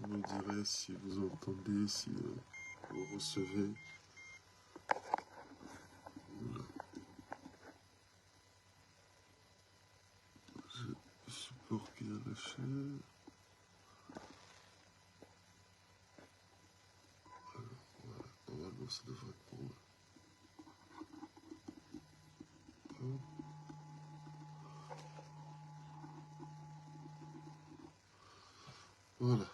Vous me direz si vous entendez, si vous recevez. Voilà. J'ai le support qui a lâché. Alors, voilà. Normalement, ça devrait être bon. Hop. Voilà.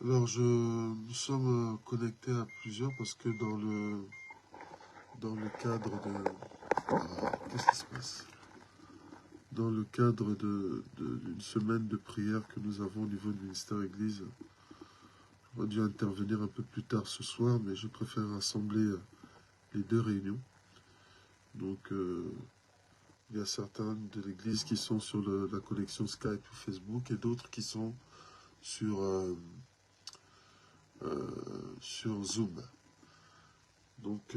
Alors, nous sommes connectés à plusieurs parce que dans le cadre de... Ah, qu'est-ce qui se passe? Dans le cadre d'une semaine de prière que nous avons au niveau du ministère Église, j'aurais dû intervenir un peu plus tard ce soir, mais je préfère rassembler les deux réunions. Donc, il y a certains de l'Église qui sont sur la connexion Skype ou Facebook et d'autres qui sont sur Zoom. Donc,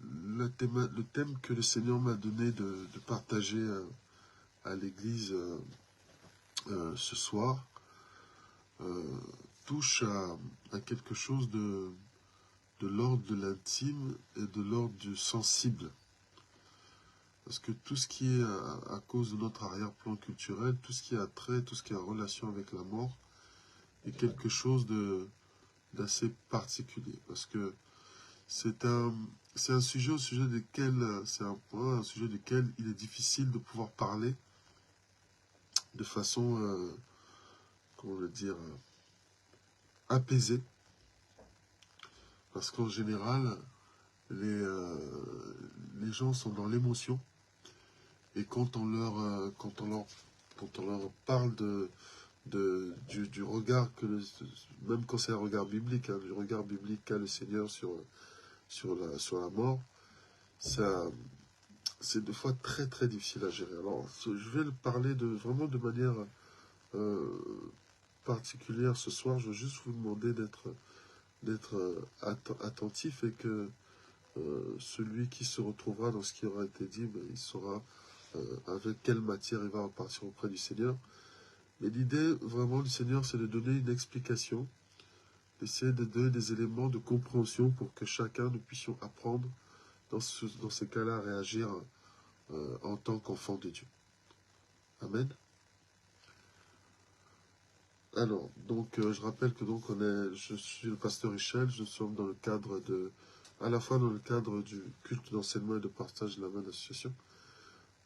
le thème que le Seigneur m'a donné de partager à l'Église ce soir touche à quelque chose de l'ordre de l'intime et de l'ordre du sensible. Parce que tout ce qui est à cause de notre arrière-plan culturel, tout ce qui a trait, tout ce qui est en relation avec la mort, est quelque chose d'assez particulier. Parce que c'est un sujet un sujet duquel il est difficile de pouvoir parler de façon, comment le dire, apaisée. Parce qu'en général, les gens sont dans l'émotion. Et quand on leur parle du regard, même quand c'est un regard biblique, hein, du regard biblique qu'a le Seigneur sur la mort, c'est des fois très très difficile à gérer. Alors, je vais le parler vraiment de manière particulière ce soir. Je veux juste vous demander d'être attentif et que celui qui se retrouvera dans ce qui aura été dit, il saura avec quelle matière il va repartir auprès du Seigneur. Mais l'idée vraiment du Seigneur, c'est de donner une explication, d'essayer de donner des éléments de compréhension pour que chacun nous puissions apprendre dans ces cas-là à réagir en tant qu'enfant de Dieu. Amen. Alors, donc, je rappelle que donc je suis le pasteur Richel, je suis dans le cadre à la fois dans le cadre du culte d'enseignement et de partage de la main d'association,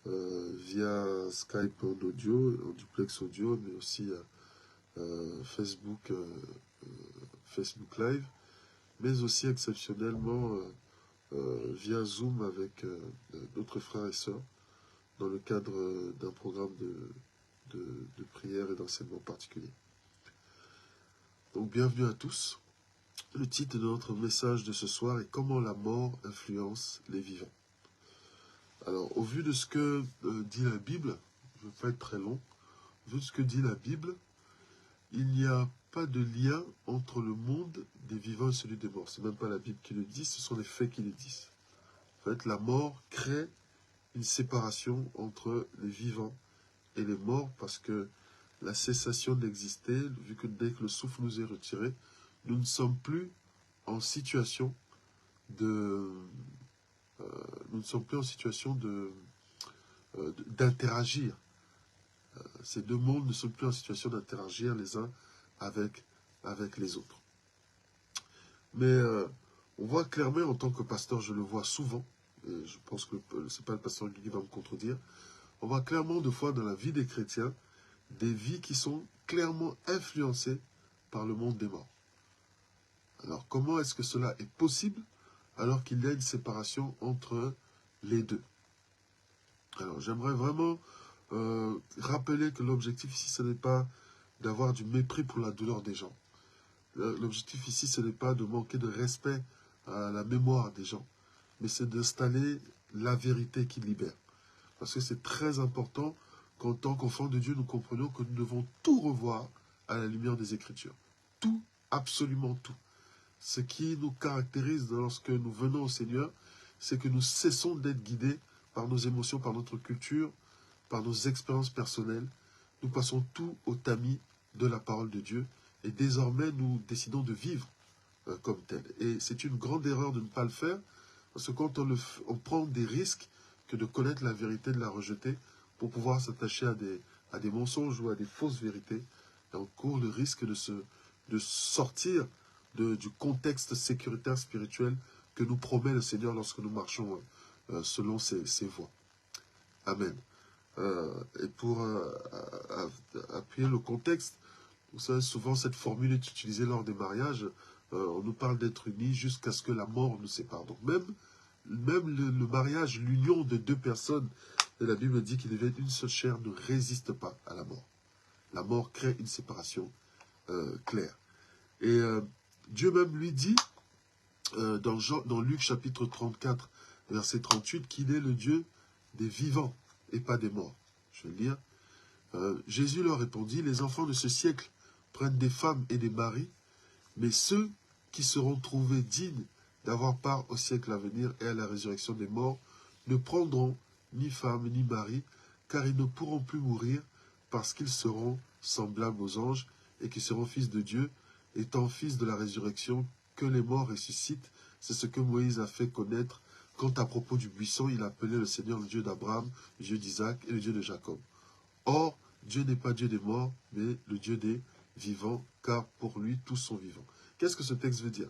via Skype en audio, en duplex audio, mais aussi Facebook Live, mais aussi exceptionnellement via Zoom avec d'autres frères et sœurs dans le cadre d'un programme de prière et d'enseignement particulier. Donc bienvenue à tous. Le titre de notre message de ce soir est « Comment la mort influence les vivants ». Alors, au vu de ce que dit la Bible, je ne vais pas être très long, au vu de ce que dit la Bible, il n'y a pas de lien entre le monde des vivants et celui des morts. Ce n'est même pas la Bible qui le dit, ce sont les faits qui le disent. En fait, la mort crée une séparation entre les vivants et les morts parce que la cessation d'exister, vu que dès que le souffle nous est retiré, nous ne sommes plus en situation d'interagir. Ces deux mondes ne sont plus en situation d'interagir les uns avec les autres. Mais on voit clairement, en tant que pasteur, je le vois souvent, et je pense que ce n'est pas le pasteur qui va me contredire, on voit clairement de fois dans la vie des chrétiens des vies qui sont clairement influencées par le monde des morts. Alors comment est-ce que cela est possible alors qu'il y a une séparation entre les deux? Alors j'aimerais vraiment rappeler que l'objectif ici, ce n'est pas d'avoir du mépris pour la douleur des gens. L'objectif ici, ce n'est pas de manquer de respect à la mémoire des gens, mais c'est d'installer la vérité qui libère. Parce que c'est très important qu'en tant qu'enfants de Dieu, nous comprenions que nous devons tout revoir à la lumière des Écritures. Tout, absolument tout. Ce qui nous caractérise lorsque nous venons au Seigneur, c'est que nous cessons d'être guidés par nos émotions, par notre culture, par nos expériences personnelles, nous passons tout au tamis de la parole de Dieu. Et désormais, nous décidons de vivre comme tel. Et c'est une grande erreur de ne pas le faire, parce que quand on prend des risques que de connaître la vérité, de la rejeter, pour pouvoir s'attacher à des mensonges ou à des fausses vérités, et on court le risque de sortir du contexte sécuritaire spirituel que nous promet le Seigneur lorsque nous marchons selon ses voies. Amen. Et pour appuyer le contexte, vous savez, souvent cette formule est utilisée lors des mariages. On nous parle d'être unis jusqu'à ce que la mort nous sépare. Donc même le mariage, l'union de deux personnes, et la Bible dit qu'ils deviennent une seule chair, ne résiste pas à la mort. La mort crée une séparation claire. Et Dieu même lui dit, dans Luc chapitre 34, verset 38, qu'il est le Dieu des vivants et pas des morts. Je vais le lire. Jésus leur répondit, les enfants de ce siècle prennent des femmes et des maris, mais ceux qui seront trouvés dignes d'avoir part au siècle à venir et à la résurrection des morts ne prendront ni femme ni mari, car ils ne pourront plus mourir, parce qu'ils seront semblables aux anges et qui seront fils de Dieu, étant fils de la résurrection, que les morts ressuscitent. C'est ce que Moïse a fait connaître quand à propos du buisson, il appelait le Seigneur le Dieu d'Abraham, le Dieu d'Isaac et le Dieu de Jacob. Or, Dieu n'est pas Dieu des morts, mais le Dieu des vivants, car pour lui, tous sont vivants. Qu'est-ce que ce texte veut dire?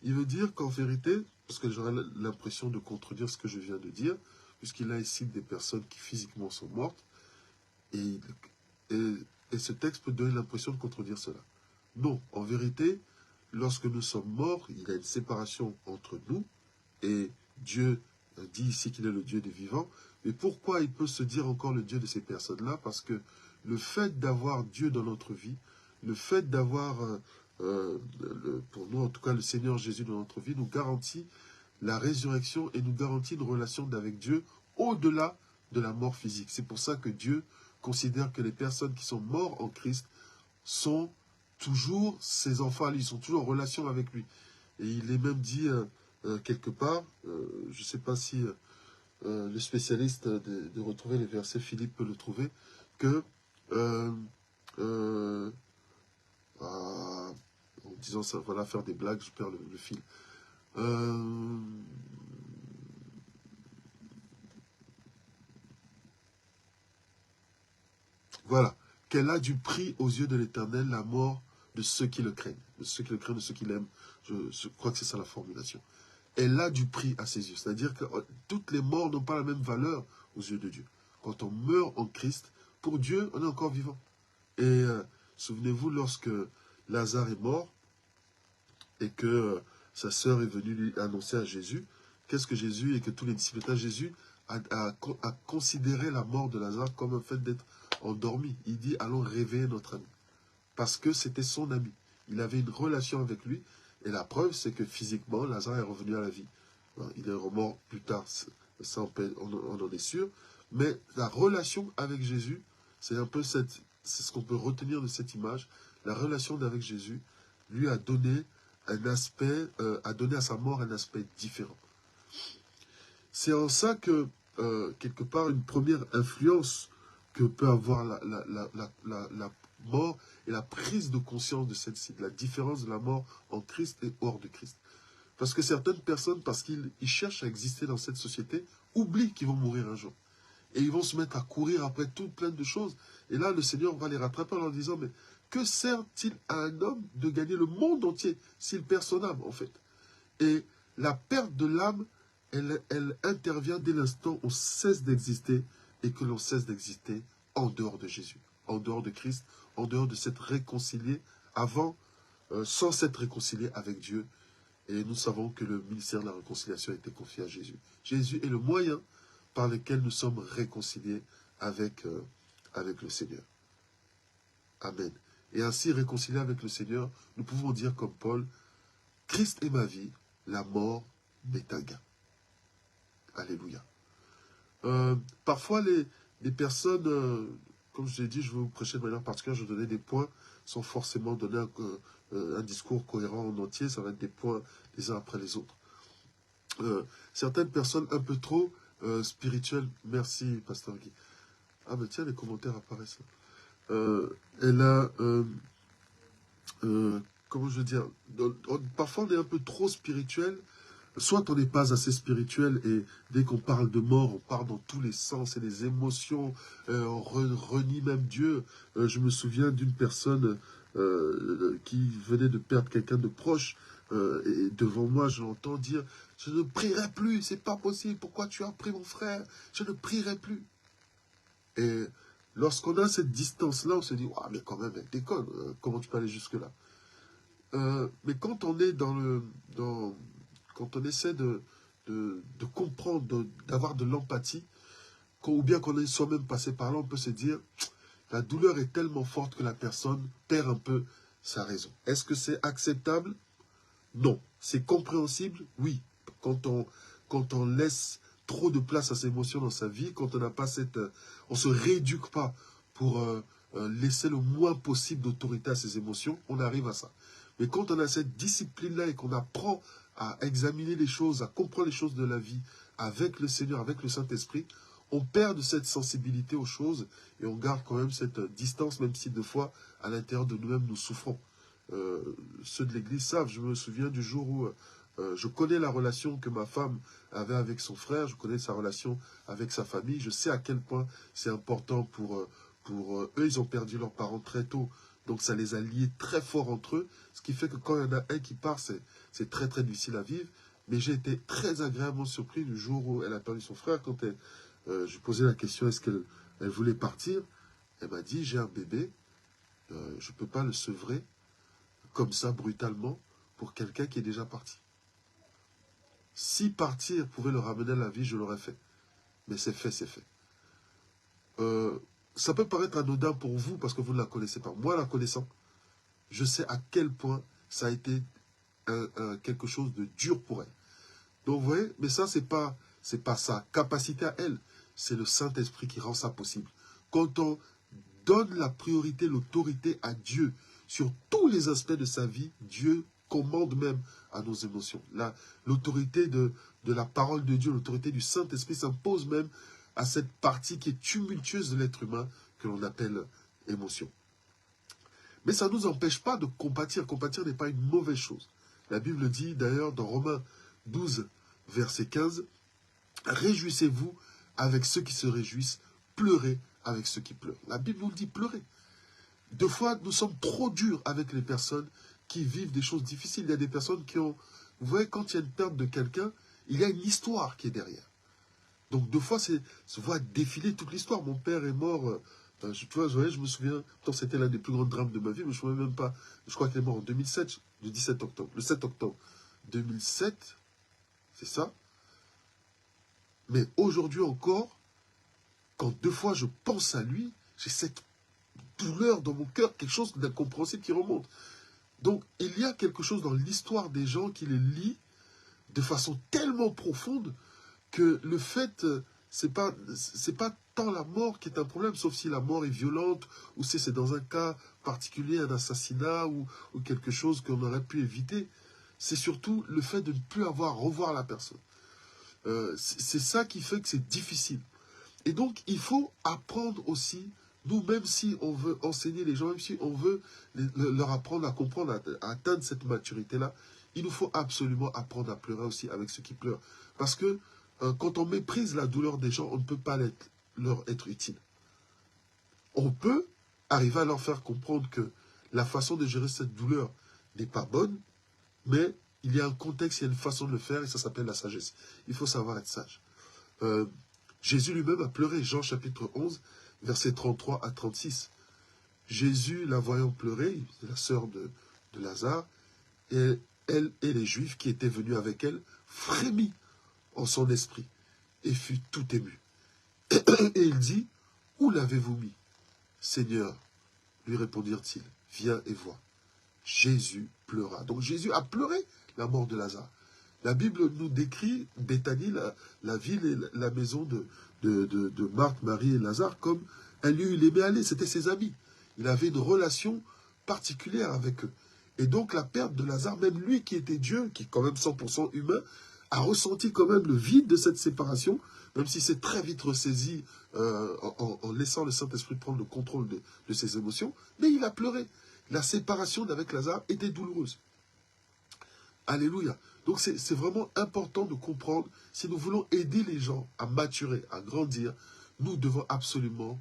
Il veut dire qu'en vérité, parce que j'aurais l'impression de contredire ce que je viens de dire, puisqu'il a ici des personnes qui physiquement sont mortes, et ce texte peut donner l'impression de contredire cela. Non, en vérité, lorsque nous sommes morts, il y a une séparation entre nous, et Dieu dit ici qu'il est le Dieu des vivants. Mais pourquoi il peut se dire encore le Dieu de ces personnes-là? Parce que le fait d'avoir Dieu dans notre vie, le fait d'avoir, pour nous en tout cas, le Seigneur Jésus dans notre vie, nous garantit la résurrection et nous garantit une relation avec Dieu au-delà de la mort physique. C'est pour ça que Dieu considère que les personnes qui sont mortes en Christ sont toujours ses enfants, ils sont toujours en relation avec lui. Et il est même dit quelque part, je ne sais pas si le spécialiste de retrouver les versets, Philippe peut le trouver, que en disant ça, voilà, faire des blagues, je perds le fil. Voilà, qu'elle a du prix aux yeux de l'Éternel la mort de ceux qui le craignent, de ceux qui le craignent, de ceux qui l'aiment. Je crois que c'est ça la formulation. Elle a du prix à ses yeux. C'est-à-dire que toutes les morts n'ont pas la même valeur aux yeux de Dieu. Quand on meurt en Christ, pour Dieu, on est encore vivant. Et souvenez-vous, lorsque Lazare est mort et que sa sœur est venue lui annoncer à Jésus, qu'est-ce que Jésus et que tous les disciples de Jésus a considéré la mort de Lazare comme un fait d'être endormi. Il dit, allons réveiller notre ami. Parce que c'était son ami. Il avait une relation avec lui. Et la preuve, c'est que physiquement, Lazare est revenu à la vie. Il est mort plus tard, ça on en est sûr. Mais la relation avec Jésus, c'est un peu c'est ce qu'on peut retenir de cette image. La relation avec Jésus lui a donné un aspect, a donné à sa mort un aspect différent. C'est en ça que, quelque part, une première influence que peut avoir la mort et la prise de conscience de celle-ci, de la différence de la mort en Christ et hors de Christ. Parce que certaines personnes, parce qu'ils cherchent à exister dans cette société, oublient qu'ils vont mourir un jour. Et ils vont se mettre à courir après tout plein de choses. Et là, le Seigneur va les rattraper en leur disant, mais que sert-il à un homme de gagner le monde entier s'il perd son âme, en fait? Et la perte de l'âme, elle intervient dès l'instant où on cesse d'exister et que l'on cesse d'exister en dehors de Jésus, en dehors de Christ, en dehors de s'être réconcilié avant, sans s'être réconcilié avec Dieu. Et nous savons que le ministère de la réconciliation a été confié à Jésus. Jésus est le moyen par lequel nous sommes réconciliés avec le Seigneur. Amen. Et ainsi, réconciliés avec le Seigneur, nous pouvons dire comme Paul, Christ est ma vie, la mort m'est un gain. Alléluia. Parfois, les personnes, comme je l'ai dit, je vais vous prêcher de manière particulière, je vais donner des points sans forcément donner un discours cohérent en entier, ça va être des points les uns après les autres. Certaines personnes un peu trop spirituelles, merci Pasteur Guy. Ah ben tiens, les commentaires apparaissent. elle a, comment je veux dire, parfois on est un peu trop spirituel. Soit on n'est pas assez spirituel et dès qu'on parle de mort, on part dans tous les sens et les émotions, on renie même Dieu. Je me souviens d'une personne qui venait de perdre quelqu'un de proche et devant moi, je l'entends dire « Je ne prierai plus, c'est pas possible, pourquoi tu as pris mon frère? Je ne prierai plus. » Et lorsqu'on a cette distance-là, on se dit « mais quand même, elle déconne, comment tu peux aller jusque-là ?» Mais quand on est quand on essaie de comprendre, d'avoir de l'empathie, ou bien qu'on est soi-même passé par là, on peut se dire, la douleur est tellement forte que la personne perd un peu sa raison. Est-ce que c'est acceptable? Non. C'est compréhensible? Oui. Quand on laisse trop de place à ses émotions dans sa vie, quand on n'a pas on se rééduque pas pour laisser le moins possible d'autorité à ses émotions, on arrive à ça. Mais quand on a cette discipline-là et qu'on apprend à examiner les choses, à comprendre les choses de la vie avec le Seigneur, avec le Saint-Esprit, on perd de cette sensibilité aux choses et on garde quand même cette distance, même si deux fois, à l'intérieur de nous-mêmes, nous souffrons. Ceux de l'Église savent, je me souviens du jour où je connais la relation que ma femme avait avec son frère, je connais sa relation avec sa famille, je sais à quel point c'est important pour eux. Ils ont perdu leurs parents très tôt, donc ça les a liés très fort entre eux, ce qui fait que quand il y en a un qui part, c'est très très difficile à vivre. Mais j'ai été très agréablement surpris du jour où elle a perdu son frère, quand je posais la question, est-ce qu'elle voulait partir? Elle m'a dit, j'ai un bébé, je ne peux pas le sevrer comme ça, brutalement, pour quelqu'un qui est déjà parti. Si partir pouvait le ramener à la vie, je l'aurais fait. Mais c'est fait, c'est fait. Ça peut paraître anodin pour vous, parce que vous ne la connaissez pas. Moi, la connaissant, je sais à quel point ça a été quelque chose de dur pour elle. Donc, vous voyez, mais ça, c'est pas sa capacité à elle. C'est le Saint-Esprit qui rend ça possible. Quand on donne la priorité, l'autorité à Dieu sur tous les aspects de sa vie, Dieu commande même à nos émotions. L'autorité de la parole de Dieu, l'autorité du Saint-Esprit s'impose même à cette partie qui est tumultueuse de l'être humain que l'on appelle émotion. Mais ça ne nous empêche pas de compatir. Compatir n'est pas une mauvaise chose. La Bible dit d'ailleurs dans Romains 12, verset 15, « Réjouissez-vous avec ceux qui se réjouissent, pleurez avec ceux qui pleurent. » La Bible nous dit pleurer. Deux fois, nous sommes trop durs avec les personnes qui vivent des choses difficiles. Il y a des personnes qui ont... Vous voyez, quand il y a une perte de quelqu'un, il y a une histoire qui est derrière. Donc, deux fois, se voit défiler toute l'histoire. Mon père est mort... je me souviens, c'était l'un des plus grands drames de ma vie, mais je ne me souviens même pas. Je crois qu'il est mort en 2007, le 17 octobre. Le 7 octobre 2007, c'est ça. Mais aujourd'hui encore, quand deux fois je pense à lui, j'ai cette douleur dans mon cœur, quelque chose d'incompréhensible qui remonte. Donc, il y a quelque chose dans l'histoire des gens qui les lie de façon tellement profonde que le fait, c'est pas tant la mort qui est un problème, sauf si la mort est violente, ou si c'est dans un cas particulier, un assassinat, ou quelque chose qu'on aurait pu éviter. C'est surtout le fait de ne plus revoir la personne. C'est ça qui fait que c'est difficile. Et donc, il faut apprendre aussi, nous, même si on veut enseigner les gens, même si on veut leur apprendre à comprendre, à atteindre cette maturité-là, il nous faut absolument apprendre à pleurer aussi avec ceux qui pleurent. Parce que quand on méprise la douleur des gens, on ne peut pas leur être utile. On peut arriver à leur faire comprendre que la façon de gérer cette douleur n'est pas bonne, mais il y a un contexte, il y a une façon de le faire, et ça s'appelle la sagesse. Il faut savoir être sage. Jésus lui-même a pleuré, Jean chapitre 11, versets 33 à 36. Jésus, la voyant pleurer, c'est la sœur de Lazare, et elle et les Juifs qui étaient venus avec elle, frémit en son esprit, et fut tout ému. Et il dit, « Où l'avez-vous mis? Seigneur, lui répondirent-ils, viens et vois. » Jésus pleura. Donc Jésus a pleuré la mort de Lazare. La Bible nous décrit Béthanie, la ville et la maison de Marthe, Marie et Lazare, comme un lieu où il aimait aller. C'était ses amis. Il avait une relation particulière avec eux. Et donc la perte de Lazare, même lui qui était Dieu, qui est quand même 100% humain, a ressenti quand même le vide de cette séparation, même si c'est très vite ressaisi en laissant le Saint-Esprit prendre le contrôle de ses émotions, mais il a pleuré. La séparation d'avec Lazare était douloureuse. Alléluia. Donc c'est vraiment important de comprendre, si nous voulons aider les gens à maturer, à grandir, nous devons absolument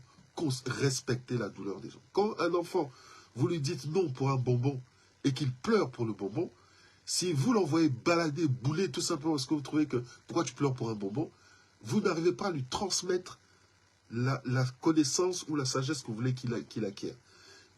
respecter la douleur des gens. Quand un enfant, vous lui dites non pour un bonbon et qu'il pleure pour le bonbon, si vous l'envoyez balader, bouler, tout simplement parce que vous trouvez que pourquoi tu pleures pour un bonbon, vous n'arrivez pas à lui transmettre la connaissance ou la sagesse que vous voulez qu'il acquiert.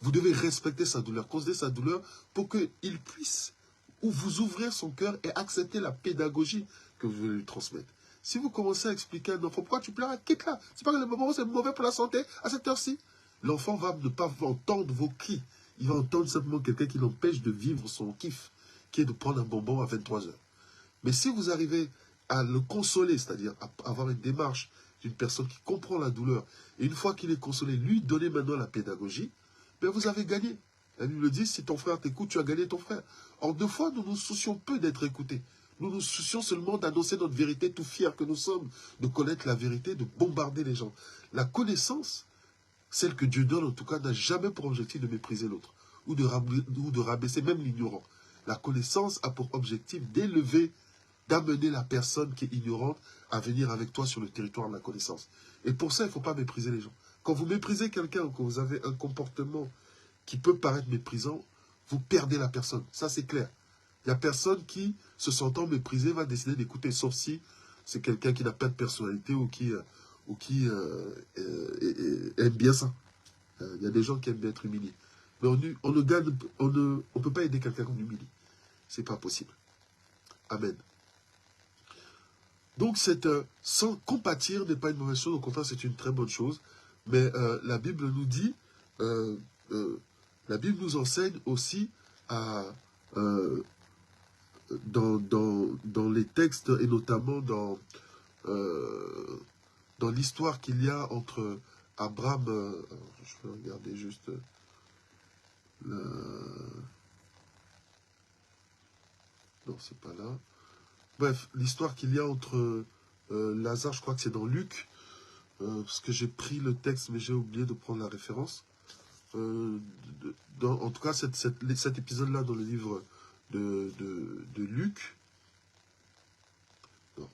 Vous devez respecter sa douleur, considérer sa douleur pour qu'il puisse ou vous ouvrir son cœur et accepter la pédagogie que vous voulez lui transmettre. Si vous commencez à expliquer à un enfant, pourquoi tu pleures, quitte-la. C'est pas que le bonbon c'est mauvais pour la santé à cette heure-ci. L'enfant va ne pas entendre vos cris. Il va entendre simplement quelqu'un qui l'empêche de vivre son kiff, qui est de prendre un bonbon à 23 heures. Mais si vous arrivez à le consoler, c'est-à-dire à avoir une démarche d'une personne qui comprend la douleur, et une fois qu'il est consolé, lui donner maintenant la pédagogie, bien vous avez gagné. La Bible dit, si ton frère t'écoute, tu as gagné ton frère. Or, deux fois, nous nous soucions peu d'être écoutés. Nous nous soucions seulement d'annoncer notre vérité, tout fiers que nous sommes, de connaître la vérité, de bombarder les gens. La connaissance, celle que Dieu donne en tout cas, n'a jamais pour objectif de mépriser l'autre, ou de rabaisser même l'ignorant. La connaissance a pour objectif d'élever, d'amener la personne qui est ignorante à venir avec toi sur le territoire de la connaissance. Et pour ça, il ne faut pas mépriser les gens. Quand vous méprisez quelqu'un, quand vous avez un comportement qui peut paraître méprisant, vous perdez la personne. Ça, c'est clair. Il n'y a personne qui, se sentant méprisé, va décider d'écouter, sauf si c'est quelqu'un qui n'a pas de personnalité ou qui aime bien ça. Il y a des gens qui aiment bien être humiliés. Mais on ne peut pas aider quelqu'un qu'on humilie. Ce n'est pas possible. Amen. Donc, sans compatir n'est pas une mauvaise chose, au contraire, c'est une très bonne chose. Mais la Bible nous dit, la Bible nous enseigne aussi à, dans les textes, et notamment dans l'histoire qu'il y a entre Abraham, je vais regarder juste non, c'est pas là. Bref, l'histoire qu'il y a entre Lazare, je crois que c'est dans Luc, parce que j'ai pris le texte, mais j'ai oublié de prendre la référence. En tout cas, cet épisode-là dans le livre de Luc. Non.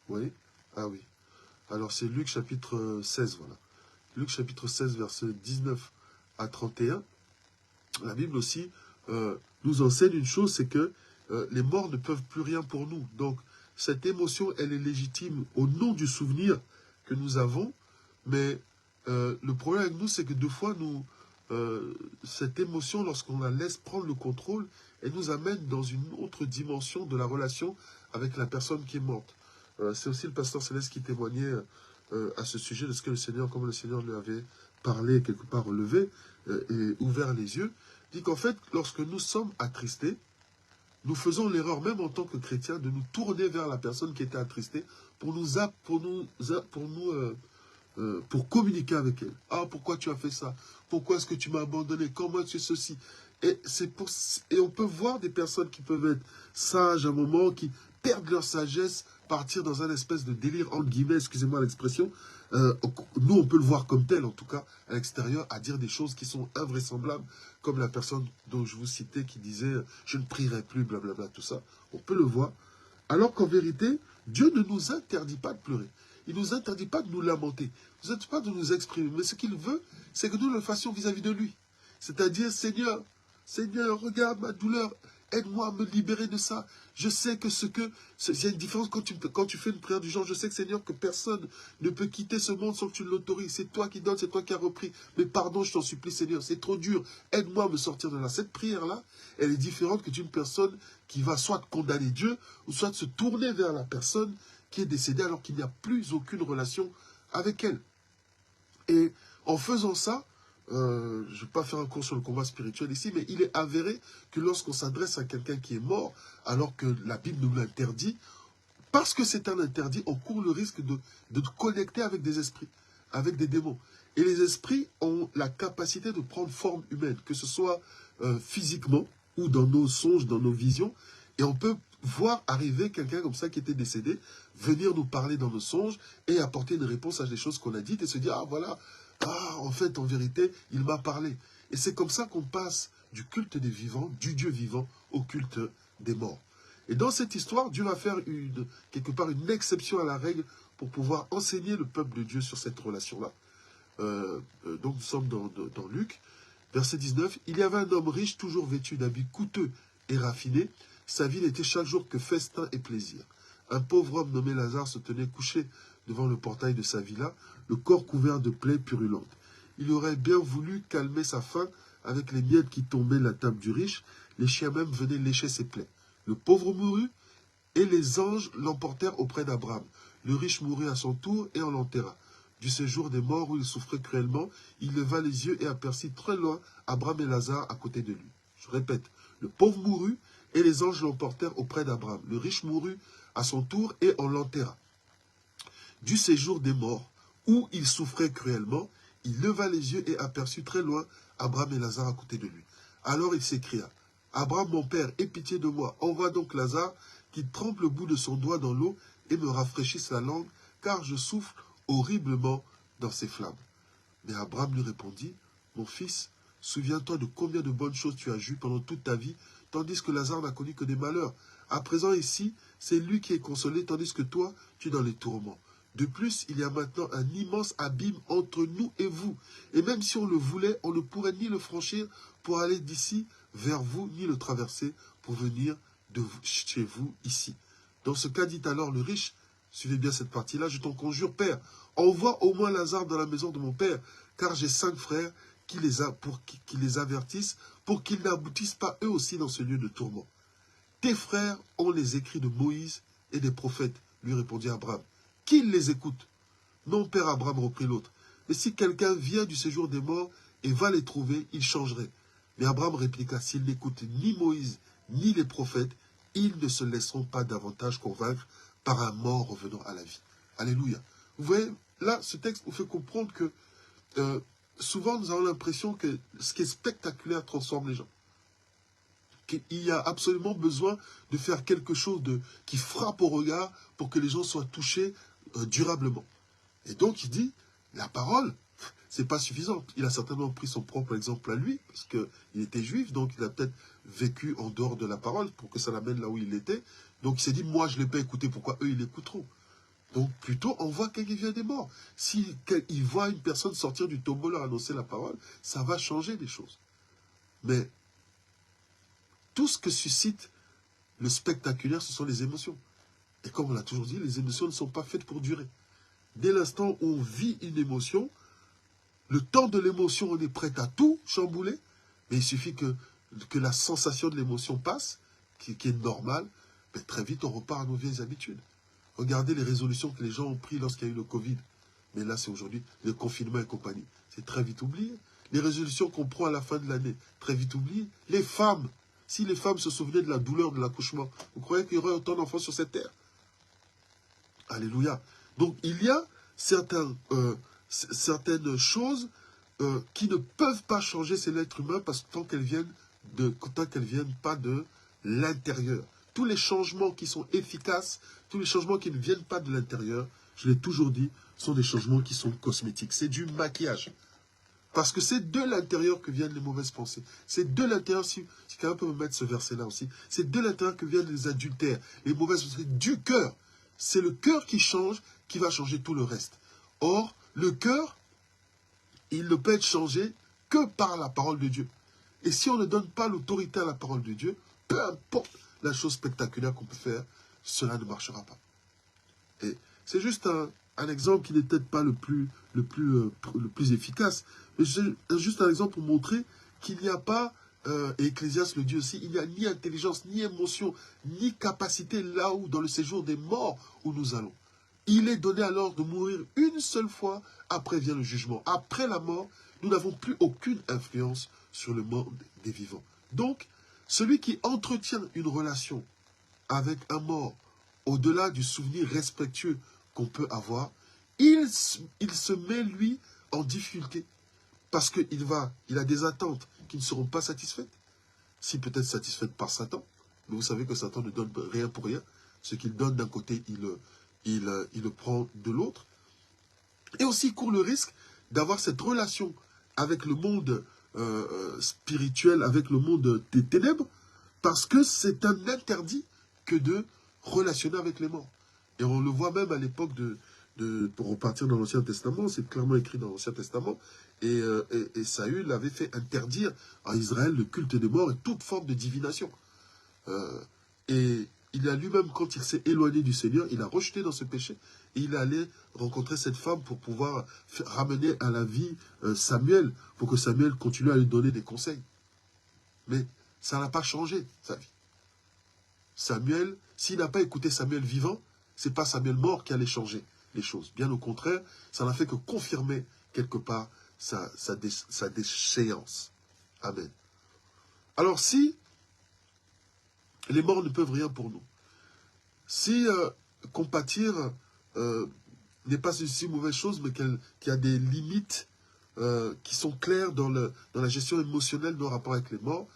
Oui. Ah oui. Alors c'est Luc chapitre 16, voilà. Luc chapitre 16, versets 19 à 31. La Bible aussi nous enseigne une chose, c'est que les morts ne peuvent plus rien pour nous. Donc, cette émotion, elle est légitime au nom du souvenir que nous avons, mais le problème avec nous, c'est que deux fois, cette émotion, lorsqu'on la laisse prendre le contrôle, elle nous amène dans une autre dimension de la relation avec la personne qui est morte. C'est aussi le pasteur Céleste qui témoignait à ce sujet de ce que le Seigneur, comme le Seigneur lui avait parlé, quelque part relevé et ouvert les yeux, dit qu'en fait, lorsque nous sommes attristés, nous faisons l'erreur, même en tant que chrétiens, de nous tourner vers la personne qui était attristée pour communiquer avec elle. Ah, pourquoi tu as fait ça? Pourquoi est-ce que tu m'as abandonné? Comment est-ce que ceci? Et on peut voir des personnes qui peuvent être sages à un moment, qui perdent leur sagesse, partir dans un espèce de délire, entre guillemets, excusez-moi l'expression. Nous, on peut le voir comme tel, en tout cas, à l'extérieur, à dire des choses qui sont invraisemblables, comme la personne dont je vous citais qui disait « je ne prierai plus », blablabla, tout ça. On peut le voir. Alors qu'en vérité, Dieu ne nous interdit pas de pleurer. Il ne nous interdit pas de nous lamenter. Il ne nous interdit pas de nous exprimer. Mais ce qu'il veut, c'est que nous le fassions vis-à-vis de lui. C'est-à-dire, Seigneur, regarde ma douleur. Aide-moi à me libérer de ça. Je sais que il y a une différence quand tu fais une prière du genre, je sais que Seigneur, que personne ne peut quitter ce monde sans que tu l'autorises. C'est toi qui donnes, c'est toi qui as repris. Mais pardon, je t'en supplie, Seigneur, c'est trop dur. Aide-moi à me sortir de là. Cette prière-là, elle est différente que d'une personne qui va soit condamner Dieu, ou soit se tourner vers la personne qui est décédée alors qu'il n'y a plus aucune relation avec elle. Et en faisant ça, je ne vais pas faire un cours sur le combat spirituel ici, mais il est avéré que lorsqu'on s'adresse à quelqu'un qui est mort, alors que la Bible nous l'interdit, parce que c'est un interdit, on court le risque de connecter avec des esprits. avec des démons. Et les esprits ont la capacité de prendre forme humaine, que ce soit physiquement ou dans nos songes, dans nos visions. Et on peut voir arriver quelqu'un comme ça qui était décédé, venir nous parler dans nos songes et apporter une réponse à des choses qu'on a dites et se dire, ah voilà, ah en fait, en vérité, il m'a parlé. Et c'est comme ça qu'on passe du culte des vivants, du Dieu vivant, au culte des morts. Et dans cette histoire, Dieu va faire quelque part une exception à la règle pour pouvoir enseigner le peuple de Dieu sur cette relation-là. Donc nous sommes dans Luc, verset 19. Il y avait un homme riche, toujours vêtu d'habits coûteux et raffinés. Sa vie n'était chaque jour que festin et plaisir. Un pauvre homme nommé Lazare se tenait couché devant le portail de sa villa, le corps couvert de plaies purulentes. Il aurait bien voulu calmer sa faim avec les miettes qui tombaient de la table du riche. Les chiens même venaient lécher ses plaies. Le pauvre mourut, et les anges l'emportèrent auprès d'Abraham. Le riche mourut à son tour, et on l'enterra. Du séjour des morts où il souffrait cruellement, il leva les yeux et aperçut très loin Abraham et Lazare à côté de lui. Je répète, le pauvre mourut, et les anges l'emportèrent auprès d'Abraham. Le riche mourut à son tour, et on l'enterra. Du séjour des morts, où il souffrait cruellement, il leva les yeux et aperçut très loin Abraham et Lazare à côté de lui. Alors il s'écria, « Abraham, mon père, aie pitié de moi. Envoie donc Lazare qui trempe le bout de son doigt dans l'eau et me rafraîchisse la langue, car je souffre horriblement dans ces flammes. » Mais Abraham lui répondit, « Mon fils, souviens-toi de combien de bonnes choses tu as joues pendant toute ta vie, tandis que Lazare n'a connu que des malheurs. À présent ici, c'est lui qui est consolé, tandis que toi, tu es dans les tourments. De plus, il y a maintenant un immense abîme entre nous et vous. Et même si on le voulait, on ne pourrait ni le franchir pour aller d'ici vers vous, ni le traverser pour venir de chez vous ici. » Dans ce cas, dit alors le riche, suivez bien cette partie-là, « Je t'en conjure, Père, envoie au moins Lazare dans la maison de mon père, car j'ai 5 frères qui les avertissent pour qu'ils n'aboutissent pas eux aussi dans ce lieu de tourment. » « Tes frères ont les écrits de Moïse et des prophètes, lui répondit Abraham. Qu'ils les écoutent. Non, père Abraham, reprit l'autre. Mais si quelqu'un vient du séjour des morts et va les trouver, il changerait. Mais Abraham répliqua, s'ils n'écoutent ni Moïse ni les prophètes, ils ne se laisseront pas davantage convaincre par un mort revenant à la vie. Alléluia. Vous voyez, là, ce texte nous fait comprendre que souvent nous avons l'impression que ce qui est spectaculaire transforme les gens. Qu'il y a absolument besoin de faire quelque chose qui frappe au regard pour que les gens soient touchés durablement. Et donc il dit, la parole, c'est pas suffisant. Il a certainement pris son propre exemple à lui, parce qu'il était juif, donc il a peut-être vécu en dehors de la parole pour que ça l'amène là où il était. Donc il s'est dit, moi je ne l'ai pas écouté, pourquoi eux ils l'écouteront? Donc plutôt on voit quelqu'un qui vient des morts. S'il voit une personne sortir du tombeau leur annoncer la parole, ça va changer des choses. Mais tout ce que suscite le spectaculaire, ce sont les émotions. Et comme on l'a toujours dit, les émotions ne sont pas faites pour durer. Dès l'instant où on vit une émotion, le temps de l'émotion, on est prêt à tout chambouler, mais il suffit que la sensation de l'émotion passe, qui est normale, mais très vite on repart à nos vieilles habitudes. Regardez les résolutions que les gens ont prises lorsqu'il y a eu le Covid. Mais là, c'est aujourd'hui le confinement et compagnie. C'est très vite oublié. Les résolutions qu'on prend à la fin de l'année, très vite oublié. Les femmes, si les femmes se souvenaient de la douleur de l'accouchement, vous croyez qu'il y aurait autant d'enfants sur cette terre? Alléluia. Donc, il y a certaines choses qui ne peuvent pas changer chez l'être humain parce que tant qu'elles viennent pas de l'intérieur. Tous les changements qui sont efficaces, tous les changements qui ne viennent pas de l'intérieur, je l'ai toujours dit, sont des changements qui sont cosmétiques. C'est du maquillage. Parce que c'est de l'intérieur que viennent les mauvaises pensées. C'est de l'intérieur, si quelqu'un peut me mettre ce verset-là aussi, c'est de l'intérieur que viennent les adultères, les mauvaises pensées, du cœur. C'est le cœur qui change, qui va changer tout le reste. Or, le cœur, il ne peut être changé que par la parole de Dieu. Et si on ne donne pas l'autorité à la parole de Dieu, peu importe la chose spectaculaire qu'on peut faire, cela ne marchera pas. Et c'est juste un exemple qui n'est peut-être pas le plus efficace, mais c'est juste un exemple pour montrer qu'il n'y a pas, et Ecclésiaste le dit aussi, il n'y a ni intelligence, ni émotion, ni capacité là où, dans le séjour des morts où nous allons. Il est donné alors de mourir une seule fois, après vient le jugement. Après la mort, nous n'avons plus aucune influence sur le monde des vivants. Donc, celui qui entretient une relation avec un mort, au-delà du souvenir respectueux qu'on peut avoir, il se met, lui, en difficulté. Parce qu'il a des attentes qui ne seront pas satisfaites. Si peut-être satisfaites par Satan. Mais vous savez que Satan ne donne rien pour rien. Ce qu'il donne d'un côté, il le prend de l'autre. Et aussi, il court le risque d'avoir cette relation avec le monde spirituel, avec le monde des ténèbres, parce que c'est un interdit que de relationner avec les morts. Et on le voit même à l'époque pour repartir dans l'Ancien Testament, c'est clairement écrit dans l'Ancien Testament, et Saül avait fait interdire à Israël le culte des morts et toute forme de divination. Et il a lui-même, quand il s'est éloigné du Seigneur, il a rejeté dans ce péché, et il allait rencontrer cette femme pour pouvoir ramener à la vie Samuel, pour que Samuel continue à lui donner des conseils. Mais ça n'a pas changé sa vie. Samuel, s'il n'a pas écouté Samuel vivant, c'est pas Samuel mort qui allait changer les choses. Bien au contraire, ça n'a fait que confirmer quelque part sa déchéance. Amen. Alors si les morts ne peuvent rien pour nous, si compatir n'est pas une si mauvaise chose, mais qu'il y a des limites qui sont claires dans la gestion émotionnelle de nos rapports avec les morts,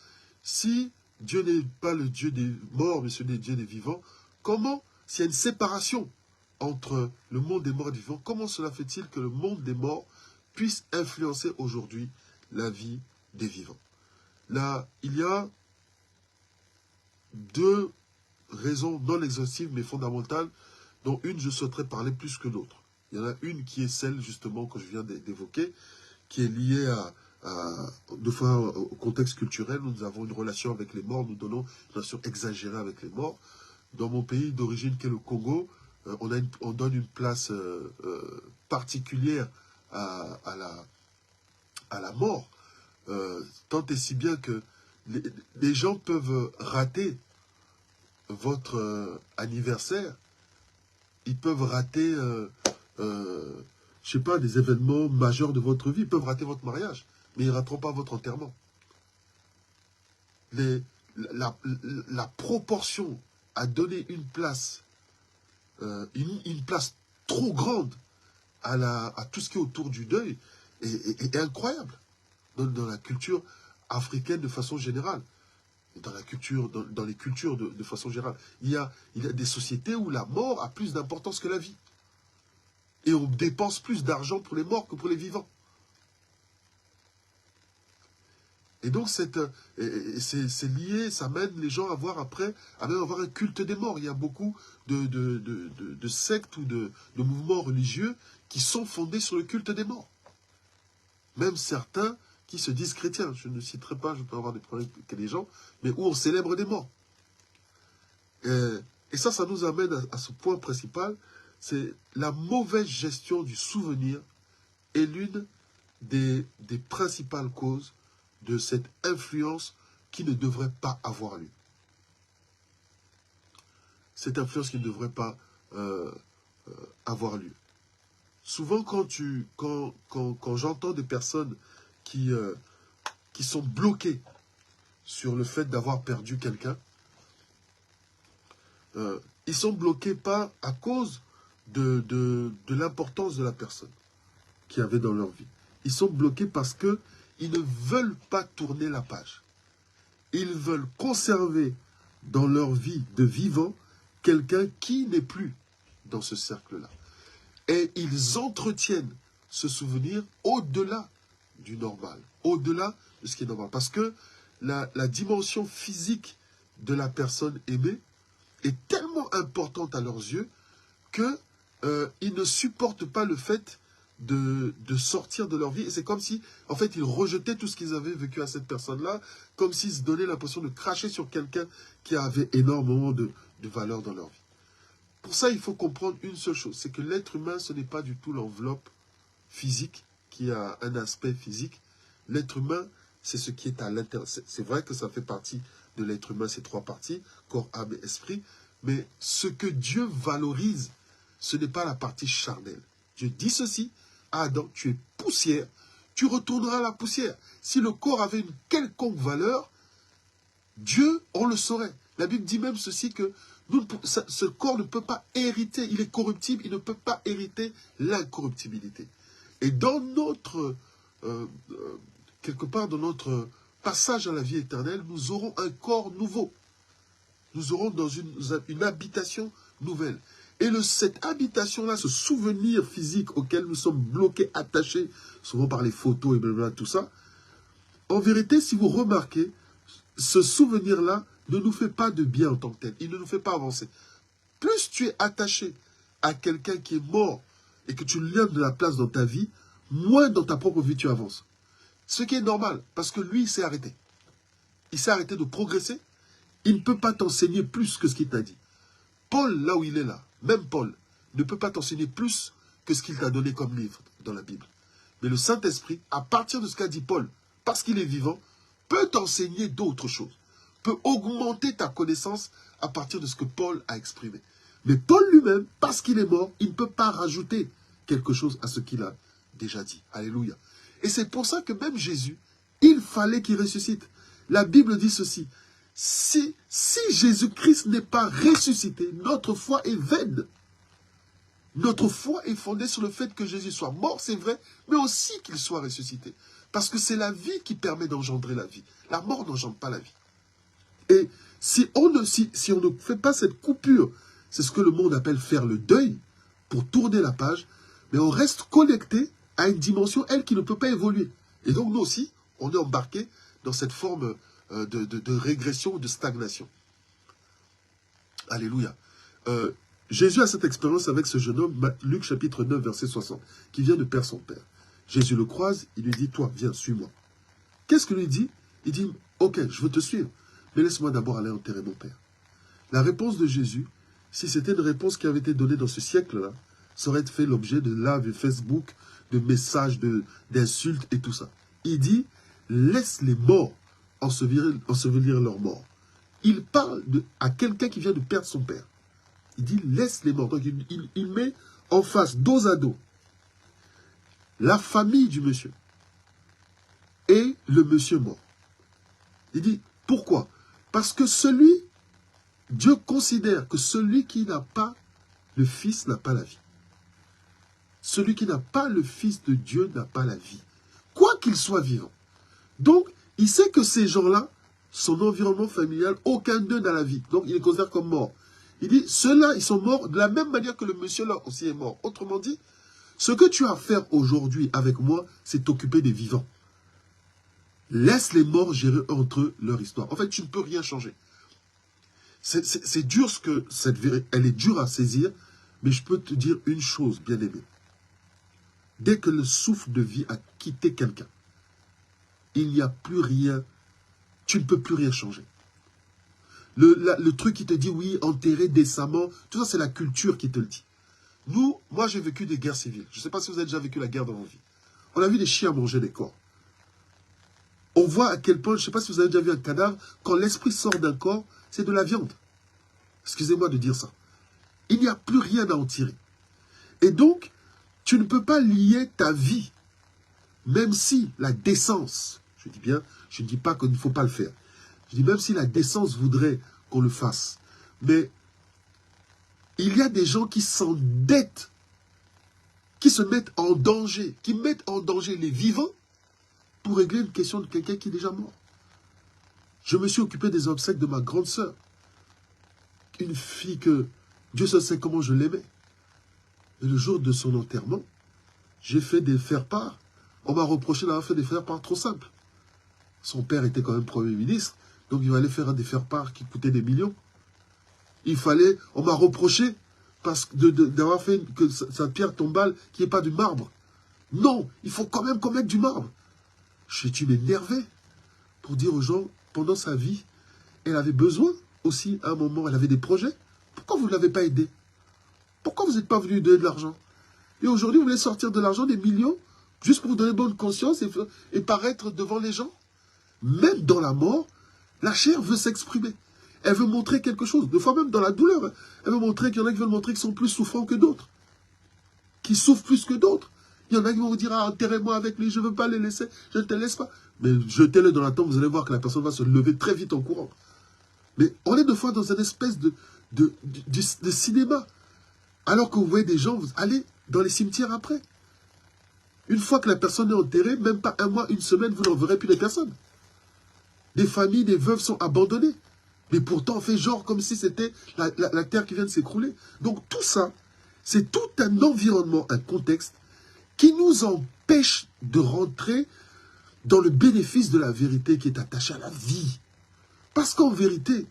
si Dieu n'est pas le Dieu des morts, mais celui des dieux des vivants, comment, s'il y a une séparation entre le monde des morts et des vivants, comment cela fait-il que le monde des morts puisse influencer aujourd'hui la vie des vivants? Là, il y a deux raisons non exhaustives mais fondamentales, dont une je souhaiterais parler plus que l'autre. Il y en a une qui est celle justement que je viens d'évoquer, qui est liée deux fois au contexte culturel. Nous avons une relation avec les morts, nous donnons une relation exagérée avec les morts. Dans mon pays d'origine qui est le Congo, on donne une place particulière à la mort, tant et si bien que les gens peuvent rater votre anniversaire, ils peuvent rater, je sais pas, des événements majeurs de votre vie, ils peuvent rater votre mariage, mais ils ne rateront pas votre enterrement. La proportion à donner une place, une place trop grande à tout ce qui est autour du deuil est incroyable dans la culture africaine de façon générale. Dans les cultures de façon générale. Il y a des sociétés où la mort a plus d'importance que la vie. Et on dépense plus d'argent pour les morts que pour les vivants. Et donc, c'est lié, ça mène les gens à même avoir un culte des morts. Il y a beaucoup de sectes ou de mouvements religieux qui sont fondés sur le culte des morts. Même certains qui se disent chrétiens. Je ne citerai pas, je peux avoir des problèmes avec les gens, mais où on célèbre des morts. Et ça nous amène à ce point principal, c'est la mauvaise gestion du souvenir est l'une des principales causes de cette influence qui ne devrait pas avoir lieu. Cette influence qui ne devrait pas avoir lieu. Souvent, quand j'entends des personnes qui sont bloquées sur le fait d'avoir perdu quelqu'un, ils sont bloqués pas à cause de l'importance de la personne qui avait dans leur vie. Ils sont bloqués parce qu'ils ne veulent pas tourner la page. Ils veulent conserver dans leur vie de vivant quelqu'un qui n'est plus dans ce cercle-là. Et ils entretiennent ce souvenir au-delà du normal, au-delà de ce qui est normal. Parce que la dimension physique de la personne aimée est tellement importante à leurs yeux qu'ils ne supportent pas le fait de sortir de leur vie. Et c'est comme si, en fait, ils rejetaient tout ce qu'ils avaient vécu à cette personne-là, comme s'ils se donnaient l'impression de cracher sur quelqu'un qui avait énormément de valeur dans leur vie. Pour ça, il faut comprendre une seule chose, c'est que l'être humain, ce n'est pas du tout l'enveloppe physique qui a un aspect physique. L'être humain, c'est ce qui est à l'intérieur. C'est vrai que ça fait partie de l'être humain, ces trois parties, corps, âme et esprit, mais ce que Dieu valorise, ce n'est pas la partie charnelle. Dieu dit ceci, à Adam, tu es poussière, tu retourneras à la poussière. Si le corps avait une quelconque valeur, Dieu, on le saurait. La Bible dit même ceci que ce corps ne peut pas hériter, il est corruptible, il ne peut pas hériter l'incorruptibilité. Et dans notre, quelque part dans notre passage à la vie éternelle, nous aurons un corps nouveau. Nous aurons dans une habitation nouvelle. Et cette habitation-là, ce souvenir physique auquel nous sommes bloqués, attachés, souvent par les photos et blablabla, tout ça, en vérité, si vous remarquez, ce souvenir-là ne nous fait pas de bien en tant que tel. Il ne nous fait pas avancer. Plus tu es attaché à quelqu'un qui est mort et que tu lui donnes de la place dans ta vie, moins dans ta propre vie tu avances. Ce qui est normal, parce que lui, il s'est arrêté. Il s'est arrêté de progresser. Il ne peut pas t'enseigner plus que ce qu'il t'a dit. Paul, là où il est là, même Paul, ne peut pas t'enseigner plus que ce qu'il t'a donné comme livre dans la Bible. Mais le Saint-Esprit, à partir de ce qu'a dit Paul, parce qu'il est vivant, peut t'enseigner d'autres choses, peut augmenter ta connaissance à partir de ce que Paul a exprimé. Mais Paul lui-même, parce qu'il est mort, il ne peut pas rajouter quelque chose à ce qu'il a déjà dit. Alléluia. Et c'est pour ça que même Jésus, il fallait qu'il ressuscite. La Bible dit ceci. Si Jésus-Christ n'est pas ressuscité, notre foi est vaine. Notre foi est fondée sur le fait que Jésus soit mort, c'est vrai, mais aussi qu'il soit ressuscité. Parce que c'est la vie qui permet d'engendrer la vie. La mort n'engendre pas la vie. Et si on ne fait pas cette coupure, c'est ce que le monde appelle faire le deuil, pour tourner la page, mais on reste connecté à une dimension, elle, qui ne peut pas évoluer. Et donc nous aussi, on est embarqué dans cette forme de régression ou de stagnation. Alléluia. Jésus a cette expérience avec ce jeune homme, Luc chapitre 9, verset 60, qui vient de perdre son père. Jésus le croise, il lui dit, toi, viens, suis-moi. Qu'est-ce qu'il lui dit? Il dit, ok, je veux te suivre, mais laisse-moi d'abord aller enterrer mon père. La réponse de Jésus, si c'était une réponse qui avait été donnée dans ce siècle-là, ça aurait fait l'objet de live Facebook, de messages, d'insultes et tout ça. Il dit, laisse les morts ensevelir leurs morts. Il parle à quelqu'un qui vient de perdre son père. Il dit, laisse les morts. Donc il met en face, dos à dos, la famille du monsieur et le monsieur mort. Il dit, pourquoi? Parce que Dieu considère que celui qui n'a pas le Fils n'a pas la vie. Celui qui n'a pas le Fils de Dieu n'a pas la vie. Quoi qu'il soit vivant. Donc, il sait que ces gens-là, son environnement familial, aucun d'eux n'a la vie. Donc, il les considère comme morts. Il dit, ceux-là, ils sont morts de la même manière que le monsieur-là aussi est mort. Autrement dit, ce que tu as à faire aujourd'hui avec moi, c'est t'occuper des vivants. Laisse les morts gérer entre eux leur histoire. En fait, tu ne peux rien changer. C'est dur cette vérité, elle est dure à saisir, mais je peux te dire une chose, bien-aimé. Dès que le souffle de vie a quitté quelqu'un, il n'y a plus rien, tu ne peux plus rien changer. Le truc qui te dit, oui, enterrer décemment, tout ça, c'est la culture qui te le dit. Moi, j'ai vécu des guerres civiles. Je ne sais pas si vous avez déjà vécu la guerre dans vos vies. On a vu des chiens manger des corps. On voit à quel point, je ne sais pas si vous avez déjà vu un cadavre, quand l'esprit sort d'un corps, c'est de la viande. Excusez-moi de dire ça. Il n'y a plus rien à en tirer. Et donc, tu ne peux pas lier ta vie, même si la décence, je dis bien, je ne dis pas qu'il ne faut pas le faire. Je dis même si la décence voudrait qu'on le fasse. Mais il y a des gens qui s'endettent, qui se mettent en danger, qui mettent en danger les vivants pour régler une question de quelqu'un qui est déjà mort. Je me suis occupé des obsèques de ma grande sœur. Une fille que Dieu seul sait comment je l'aimais. Et le jour de son enterrement, j'ai fait des faire-part. On m'a reproché d'avoir fait des faire-part trop simples. Son père était quand même Premier ministre, donc il fallait faire des faire-part qui coûtaient des millions. On m'a reproché d'avoir fait que sa pierre tombale qui n'est pas du marbre. Non, il faut quand même qu'on mette du marbre. J'ai dû m'énerver pour dire aux gens, pendant sa vie, elle avait besoin aussi, à un moment, elle avait des projets. Pourquoi vous ne l'avez pas aidée? Pourquoi vous n'êtes pas venu donner de l'argent? Et aujourd'hui, vous voulez sortir de l'argent, des millions, juste pour vous donner bonne conscience et paraître devant les gens? Même dans la mort, la chair veut s'exprimer. Elle veut montrer quelque chose. Des fois même dans la douleur, elle veut montrer qu'il y en a qui veulent montrer qu'ils sont plus souffrants que d'autres. Qui souffrent plus que d'autres. Il y en a qui vont vous dire, ah, enterrez-moi avec lui, je ne veux pas les laisser, je ne te laisse pas. Mais jetez-le dans la tombe, vous allez voir que la personne va se lever très vite en courant. Mais on est des fois dans une espèce de cinéma. Alors que vous voyez des gens, vous allez dans les cimetières après. Une fois que la personne est enterrée, même pas un mois, une semaine, vous n'en verrez plus de personnes. Des familles, des veuves sont abandonnées. Mais pourtant, on fait genre comme si c'était la terre qui vient de s'écrouler. Donc tout ça, c'est tout un environnement, un contexte qui nous empêche de rentrer dans le bénéfice de la vérité qui est attachée à la vie. Parce qu'en vérité,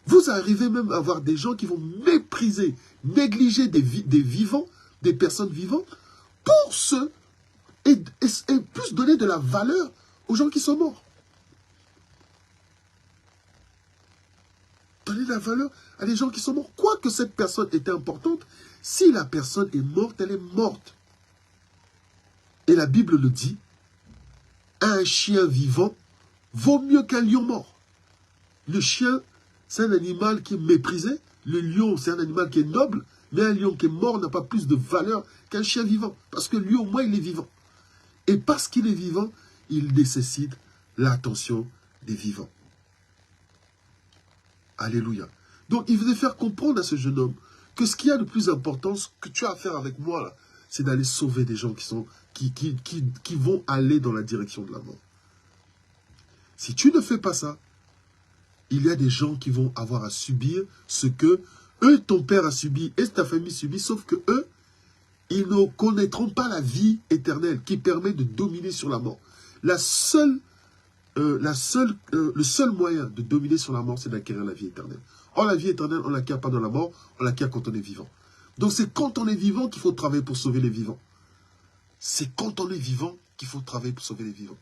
vous arrivez même à avoir des gens qui vont mépriser, négliger des vivants, des personnes vivantes, pour et plus donner de la valeur aux gens qui sont morts. Donner de la valeur à des gens qui sont morts. Quoique cette personne était importante, si la personne est morte, elle est morte. Et la Bible le dit, un chien vivant vaut mieux qu'un lion mort. Le chien, c'est un animal qui est méprisé. Le lion, c'est un animal qui est noble. Mais un lion qui est mort n'a pas plus de valeur qu'un chien vivant. Parce que lui, au moins, il est vivant. Et parce qu'il est vivant, il nécessite l'attention des vivants. Alléluia. Donc, il voulait faire comprendre à ce jeune homme que ce qu'il y a de plus important, ce que tu as à faire avec moi, là, c'est d'aller sauver des gens qui vont aller dans la direction de la mort. Si tu ne fais pas ça, il y a des gens qui vont avoir à subir ce que eux, ton père a subi et ta famille subit, sauf que eux, ils ne connaîtront pas la vie éternelle qui permet de dominer sur la mort. Le seul moyen de dominer sur la mort, c'est d'acquérir la vie éternelle. Or, la vie éternelle, on ne l'acquiert pas dans la mort, on l'acquiert quand on est vivant. Donc, c'est quand on est vivant qu'il faut travailler pour sauver les vivants. C'est quand on est vivant qu'il faut travailler pour sauver les vivants.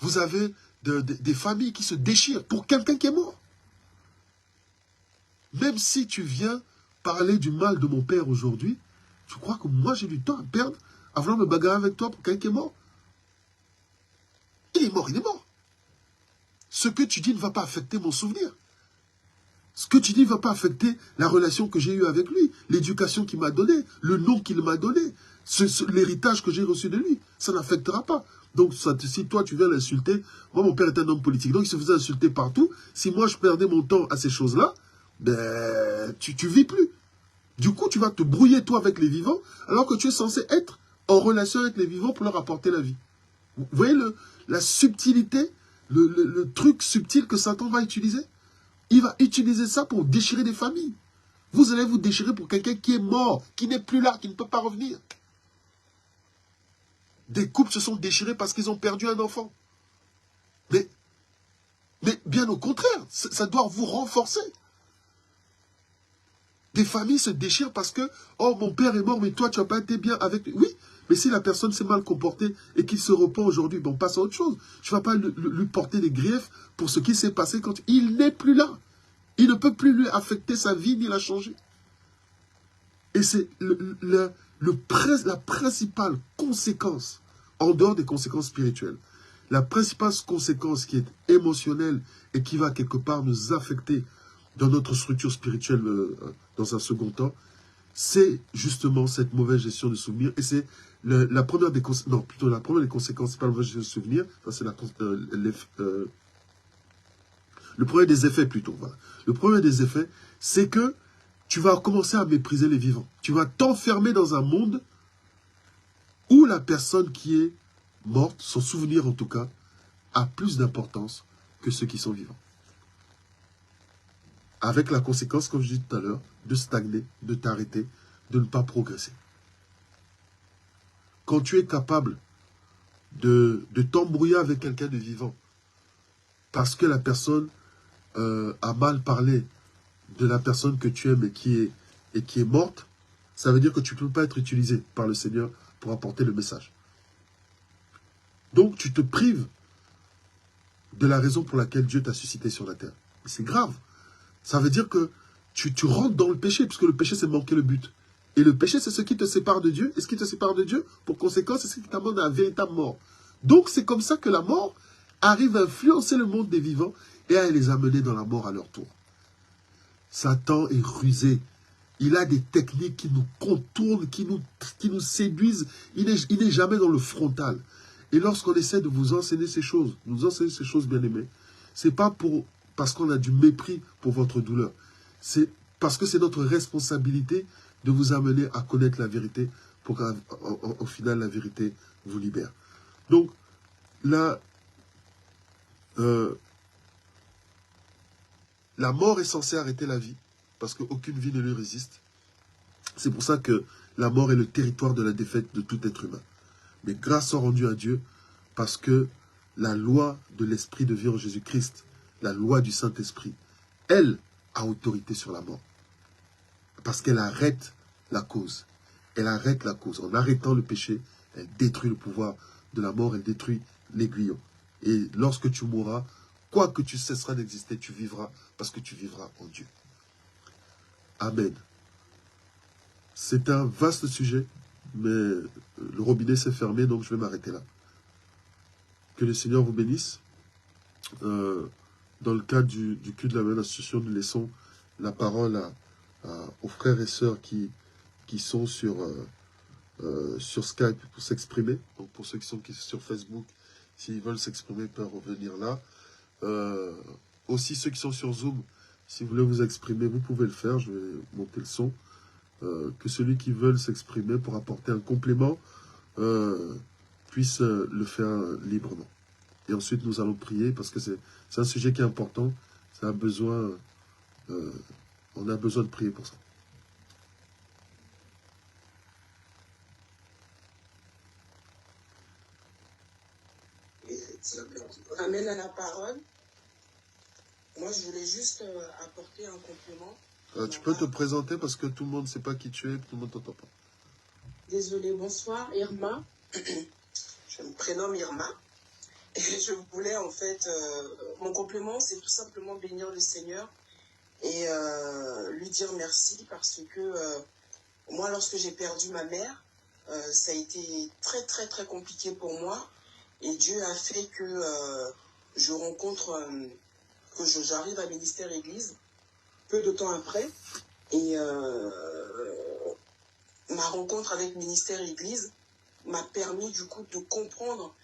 Vous avez des familles qui se déchirent pour quelqu'un qui est mort. Même si tu viens parler du mal de mon père aujourd'hui, tu crois que moi j'ai du temps à perdre à vouloir me bagarrer avec toi pour quelqu'un qui est mort? Il est mort, il est mort. Ce que tu dis ne va pas affecter mon souvenir. Ce que tu dis ne va pas affecter la relation que j'ai eue avec lui, l'éducation qu'il m'a donnée, le nom qu'il m'a donné, l'héritage que j'ai reçu de lui. Ça n'affectera pas. Donc, si toi, tu viens l'insulter, moi, mon père est un homme politique, donc il se faisait insulter partout. Si moi, je perdais mon temps à ces choses-là, ben, tu vis plus. Du coup, tu vas te brouiller, toi, avec les vivants, alors que tu es censé être en relation avec les vivants pour leur apporter la vie. Vous voyez la subtilité, le truc subtil que Satan va utiliser? Il va utiliser ça pour déchirer des familles. Vous allez vous déchirer pour quelqu'un qui est mort, qui n'est plus là, qui ne peut pas revenir. Des couples se sont déchirés parce qu'ils ont perdu un enfant. Mais bien au contraire, ça doit vous renforcer. Des familles se déchirent parce que, oh, mon père est mort, mais toi, tu n'as pas été bien avec lui. Oui, mais si la personne s'est mal comportée et qu'il se repent aujourd'hui, ben on passe à autre chose. Tu ne vas pas lui porter des griefs pour ce qui s'est passé quand il n'est plus là. Il ne peut plus lui affecter sa vie ni la changer. Et c'est la principale conséquence, en dehors des conséquences spirituelles, la principale conséquence qui est émotionnelle et qui va quelque part nous affecter dans notre structure spirituelle dans un second temps, c'est justement cette mauvaise gestion de souvenirs. Et c'est la première des conséquences, non, plutôt la première des conséquences, c'est pas la mauvaise gestion de souvenirs, c'est le premier des effets plutôt. Voilà. Le premier des effets, c'est que tu vas commencer à mépriser les vivants. Tu vas t'enfermer dans un monde où la personne qui est morte, son souvenir en tout cas, a plus d'importance que ceux qui sont vivants. Avec la conséquence, comme je dis tout à l'heure, de stagner, de t'arrêter, de ne pas progresser. Quand tu es capable de t'embrouiller avec quelqu'un de vivant, parce que la personne a mal parlé de la personne que tu aimes et qui est morte, ça veut dire que tu ne peux pas être utilisé par le Seigneur pour apporter le message. Donc tu te prives de la raison pour laquelle Dieu t'a suscité sur la terre. C'est grave. Ça veut dire que tu rentres dans le péché, puisque le péché, c'est manquer le but. Et le péché, c'est ce qui te sépare de Dieu. Et ce qui te sépare de Dieu, pour conséquence, c'est ce qui t'amène à la véritable mort. Donc, c'est comme ça que la mort arrive à influencer le monde des vivants et à les amener dans la mort à leur tour. Satan est rusé. Il a des techniques qui nous contournent, qui nous séduisent. Il n'est jamais dans le frontal. Et lorsqu'on essaie de vous enseigner ces choses, nous enseigner ces choses, bien-aimés, c'est pas pour parce qu'on a du mépris pour votre douleur. C'est parce que c'est notre responsabilité de vous amener à connaître la vérité pour qu'au final, la vérité vous libère. Donc, là, la mort est censée arrêter la vie, parce qu'aucune vie ne lui résiste. C'est pour ça que la mort est le territoire de la défaite de tout être humain. Mais grâce soit rendue à Dieu, parce que la loi de l'Esprit de vie en Jésus-Christ, la loi du Saint-Esprit, elle a autorité sur la mort. Parce qu'elle arrête la cause. Elle arrête la cause. En arrêtant le péché, elle détruit le pouvoir de la mort, elle détruit l'aiguillon. Et lorsque tu mourras, quoi que tu cesseras d'exister, tu vivras, parce que tu vivras en Dieu. Amen. C'est un vaste sujet, mais le robinet s'est fermé, donc je vais m'arrêter là. Que le Seigneur vous bénisse. Dans le cadre du culte de la même association, nous laissons la parole aux frères et sœurs qui sont sur Skype pour s'exprimer. Donc pour ceux qui sont sur Facebook, s'ils veulent s'exprimer, ils peuvent revenir là. Aussi ceux qui sont sur Zoom, si vous voulez vous exprimer, vous pouvez le faire. Je vais monter le son. Que celui qui veut s'exprimer pour apporter un complément puisse le faire librement. Et ensuite, nous allons prier parce que c'est un sujet qui est important. Ça a besoin, on a besoin de prier pour ça. Amène à la parole. Moi, je voulais juste apporter un complément. Tu peux te présenter parce que tout le monde ne sait pas qui tu es et tout le monde ne t'entend pas. Désolée, bonsoir, Irma. Je me prénomme Irma. Et je voulais en fait, mon complément, c'est tout simplement bénir le Seigneur et lui dire merci parce que moi, lorsque j'ai perdu ma mère, ça a été très, très, très compliqué pour moi. Et Dieu a fait que je rencontre, que j'arrive à Ministère Église peu de temps après. Et ma rencontre avec Ministère Église m'a permis du coup de comprendre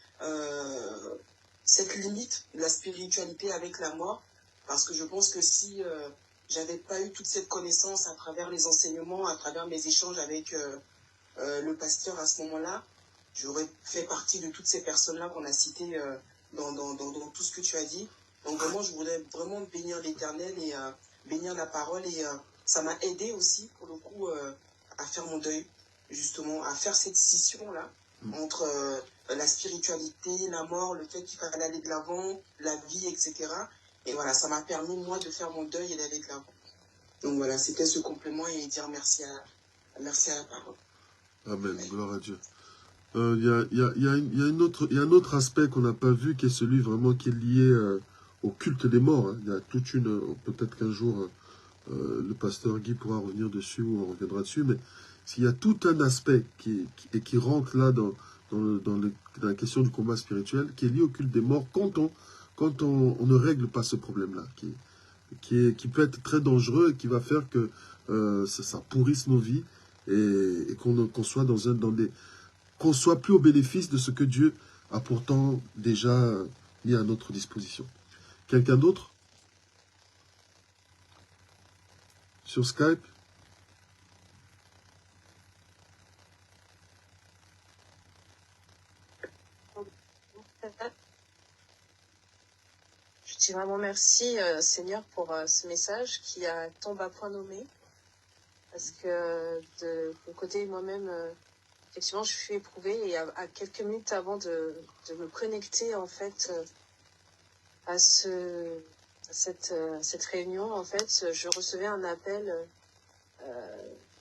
cette limite de la spiritualité avec la mort. Parce que je pense que si j'avais pas eu toute cette connaissance à travers les enseignements, à travers mes échanges avec le pasteur à ce moment-là, j'aurais fait partie de toutes ces personnes-là qu'on a citées dans tout ce que tu as dit. Donc vraiment, je voulais vraiment bénir l'Éternel et bénir la parole. Et ça m'a aidé aussi, pour le coup, à faire mon deuil, justement, à faire cette scission-là entre la spiritualité, la mort, le fait qu'il fallait aller de l'avant, la vie, etc. Et voilà, ça m'a permis, moi, de faire mon deuil et d'aller de l'avant. Donc voilà, c'était ce complément et dire merci à la parole. Amen, gloire à Dieu. Il y a un autre aspect qu'on n'a pas vu, qui est celui vraiment qui est lié au culte des morts. Hein. Il y a toute une... Peut-être qu'un jour, le pasteur Guy pourra revenir dessus ou on reviendra dessus, mais s'il y a tout un aspect qui rentre là dans la question du combat spirituel, qui est lié au culte des morts, quand on ne règle pas ce problème-là, qui peut être très dangereux et qui va faire que ça pourrisse nos vies et qu'on soit qu'on soit plus au bénéfice de ce que Dieu a pourtant déjà mis à notre disposition. Quelqu'un d'autre sur Skype? Je dis vraiment merci, Seigneur, pour ce message qui tombe à point nommé. Parce que de mon côté, moi-même, effectivement, je suis éprouvée. Et à quelques minutes avant de me connecter, en fait, à cette réunion, en fait, je recevais un appel,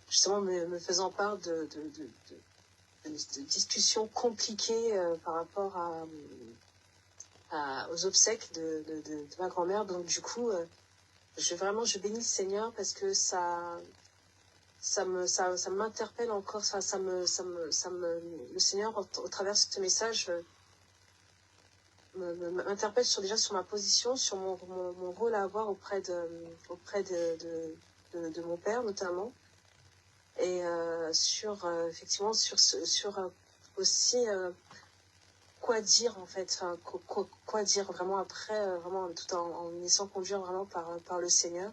justement me faisant part de discussions compliquées par rapport aux obsèques de ma grand-mère. Donc du coup, je bénis le Seigneur parce que ça m'interpelle encore, le Seigneur au travers de ce message m'interpelle déjà sur ma position, sur mon rôle à avoir auprès de mon père notamment, et effectivement sur aussi quoi dire en fait, enfin, quoi dire vraiment après, vraiment tout en laissant conduire vraiment par le Seigneur.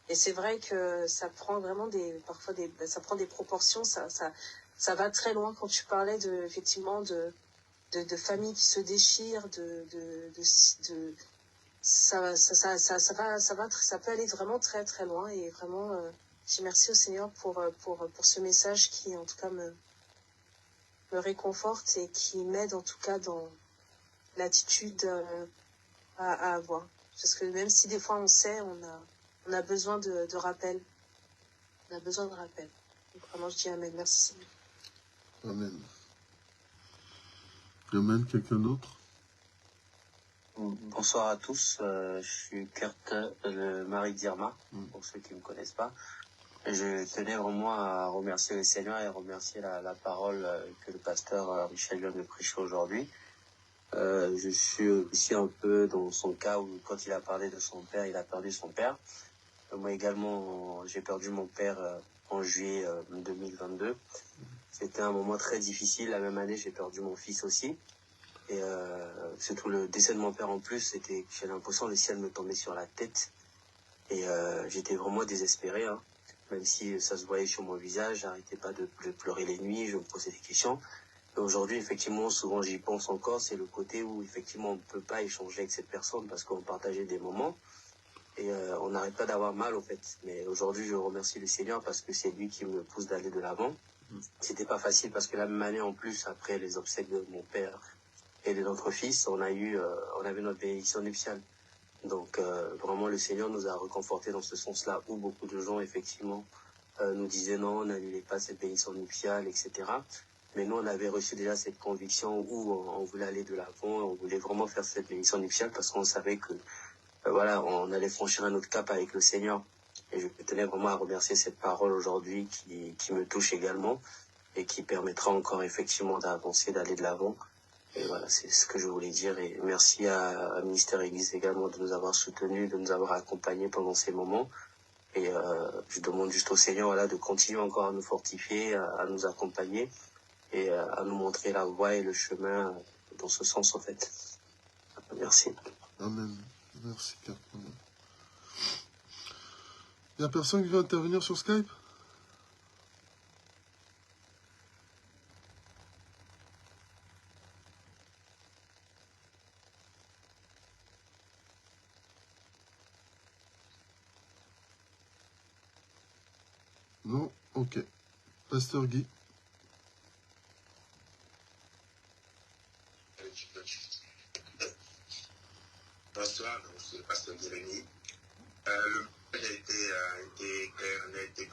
Et c'est vrai que ça prend vraiment parfois ça prend des proportions, ça va très loin quand tu parlais effectivement de familles qui se déchirent, ça peut aller vraiment très très loin. Et vraiment, j'ai merci au Seigneur pour ce message qui en tout cas me réconforte et qui m'aide en tout cas dans l'attitude à avoir. Parce que même si des fois on sait, on a besoin de rappel. On a besoin de rappel. Donc vraiment, je dis Amen. Merci Seigneur. Amen. Amen, quelqu'un d'autre? Bonsoir à tous, je suis Kurt, le mari d'Irma, pour ceux qui ne me connaissent pas. Je tenais vraiment à remercier le Seigneur et remercier la parole que le pasteur Michel vient de prêcher aujourd'hui. Je suis aussi un peu dans son cas où quand il a parlé de son père, il a perdu son père. Moi également, j'ai perdu mon père en juillet 2022. C'était un moment très difficile. La même année, j'ai perdu mon fils aussi. Et surtout le décès de mon père en plus, j'ai l'impression que le ciel me tombait sur la tête. Et j'étais vraiment désespéré, hein. Même si ça se voyait sur mon visage, j'arrêtais pas de pleurer les nuits, je me posais des questions. Et aujourd'hui, effectivement, souvent j'y pense encore, c'est le côté où effectivement on ne peut pas échanger avec cette personne parce qu'on partageait des moments. Et on n'arrête pas d'avoir mal en fait. Mais aujourd'hui, je remercie le Seigneur parce que c'est lui qui me pousse d'aller de l'avant. C'était pas facile parce que la même année en plus, après les obsèques de mon père et de notre fils, on avait notre bénédiction nuptiale. Donc vraiment le Seigneur nous a réconfortés dans ce sens-là, où beaucoup de gens effectivement nous disaient non, n'annulez pas cette bénédiction nuptiale, etc. Mais nous on avait reçu déjà cette conviction où on voulait aller de l'avant, on voulait vraiment faire cette bénédiction nuptiale parce qu'on savait que voilà, on allait franchir un autre cap avec le Seigneur. Et je tenais vraiment à remercier cette parole aujourd'hui qui me touche également et qui permettra encore effectivement d'avancer, d'aller de l'avant. Et voilà, c'est ce que je voulais dire. Et merci à Ministère Église également de nous avoir soutenus, de nous avoir accompagnés pendant ces moments. Et je demande juste au Seigneur voilà, de continuer encore à nous fortifier, à nous accompagner et à nous montrer la voie et le chemin dans ce sens en fait. Merci. Amen. Merci, Kurt. Il n'y a personne qui veut intervenir sur Skype? Non? Ok. Pasteur Guy. Bonsoir, c'est le pasteur Jérémy. Le message a été clair, net et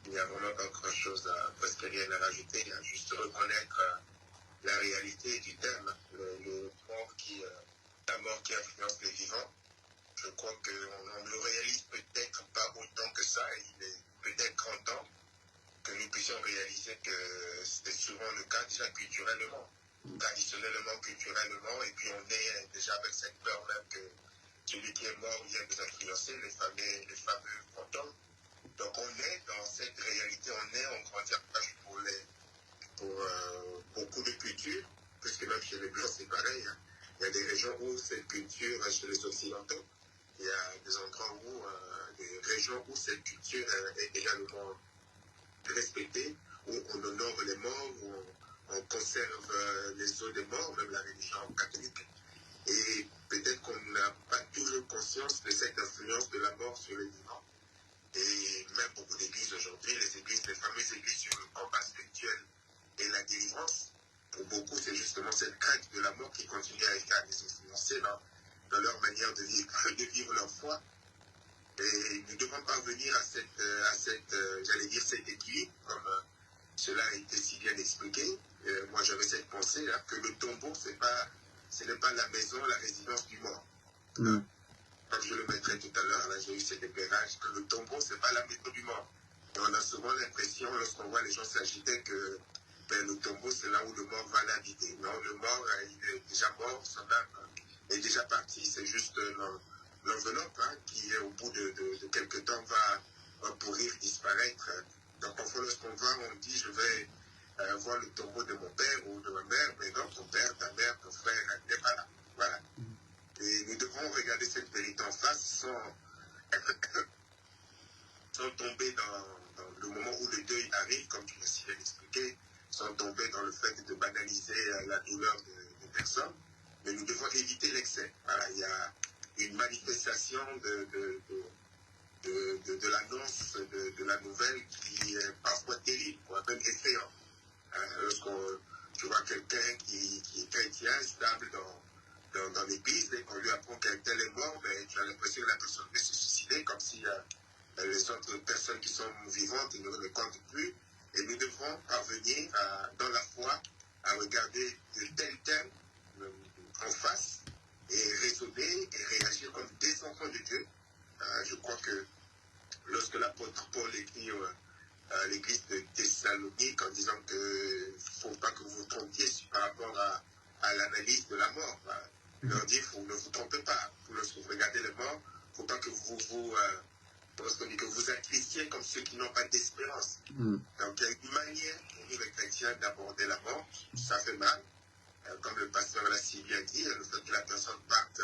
il n'y a vraiment pas grand chose à presque rien à rajouter. Il y a juste reconnaître la réalité du thème, la mort qui influence les vivants. Je crois qu'on ne le réalise peut-être pas autant que ça. Il est peut-être grand temps que nous puissions réaliser que c'est souvent le cas déjà culturellement, traditionnellement, culturellement, et puis on est déjà avec cette peur même que celui qui est mort vient nous influencer, les fameux fantômes. Donc on est dans cette réalité, on grandit pour beaucoup de cultures, puisque même chez les Blancs c'est pareil, hein. Il y a des régions où cette culture, chez les Occidentaux, il y a des endroits où, des régions où cette culture est également respectée, où on honore les morts, où on conserve les os des morts, même la religion catholique. Et peut-être qu'on n'a pas toujours conscience de cette influence de la mort sur les vivants. Et même beaucoup d'églises aujourd'hui, les fameuses églises sur le combat spirituel et la délivrance, pour beaucoup, c'est justement cette crainte de la mort qui continue à les influencer dans leur manière de vivre leur foi. Et nous devons parvenir à cette j'allais dire, cet équilibre, comme cela a été si bien expliqué. Moi, j'avais cette pensée là, que le tombeau, ce n'est pas la maison, la résidence du mort. Comme je le mettrai tout à l'heure, là, j'ai eu cet éclairage, que le tombeau, ce n'est pas la maison du mort. Et on a souvent l'impression, lorsqu'on voit les gens s'agiter, que le tombeau, c'est là où le mort va l'habiter. Non, le mort, il est déjà mort, son âme est déjà parti, c'est juste l'enveloppe qui, au bout de quelques temps, va pourrir, disparaître. Donc, parfois, lorsqu'on va, on dit, je vais voir le tombeau de mon père ou de ma mère, mais non, ton père, ta mère, ton frère n'est pas là. Voilà. Et nous devons regarder cette vérité en face sans tomber dans le moment où le deuil arrive, comme tu l'as si bien expliqué, sans tomber dans le fait de banaliser la douleur des personnes. Mais nous devons éviter l'excès. Voilà, il y a une manifestation de l'annonce de la nouvelle qui est parfois terrible, quoi, même effrayant. Lorsqu'on tu vois quelqu'un qui est chrétien, stable dans l'église, et qu'on lui apprend qu'un tel est mort, ben, tu as l'impression que la personne veut se suicider, comme si les autres personnes qui sont vivantes ne le comptent plus. Et nous devrons parvenir dans la foi à regarder de tels thèmes en face et raisonner et réagir comme des enfants de Dieu. Je crois que lorsque l'apôtre Paul écrit à l'église de Thessalonique en disant qu'il ne faut pas que vous vous trompiez par rapport à l'analyse de la mort, il leur dit ne vous trompez pas. Lorsque vous regardez les morts, il ne faut pas que que vous attristiez comme ceux qui n'ont pas d'espérance. Donc il y a une manière pour nous les chrétiens d'aborder la mort, ça fait mal. Comme le pasteur l'a si bien dit, le fait que la personne parte,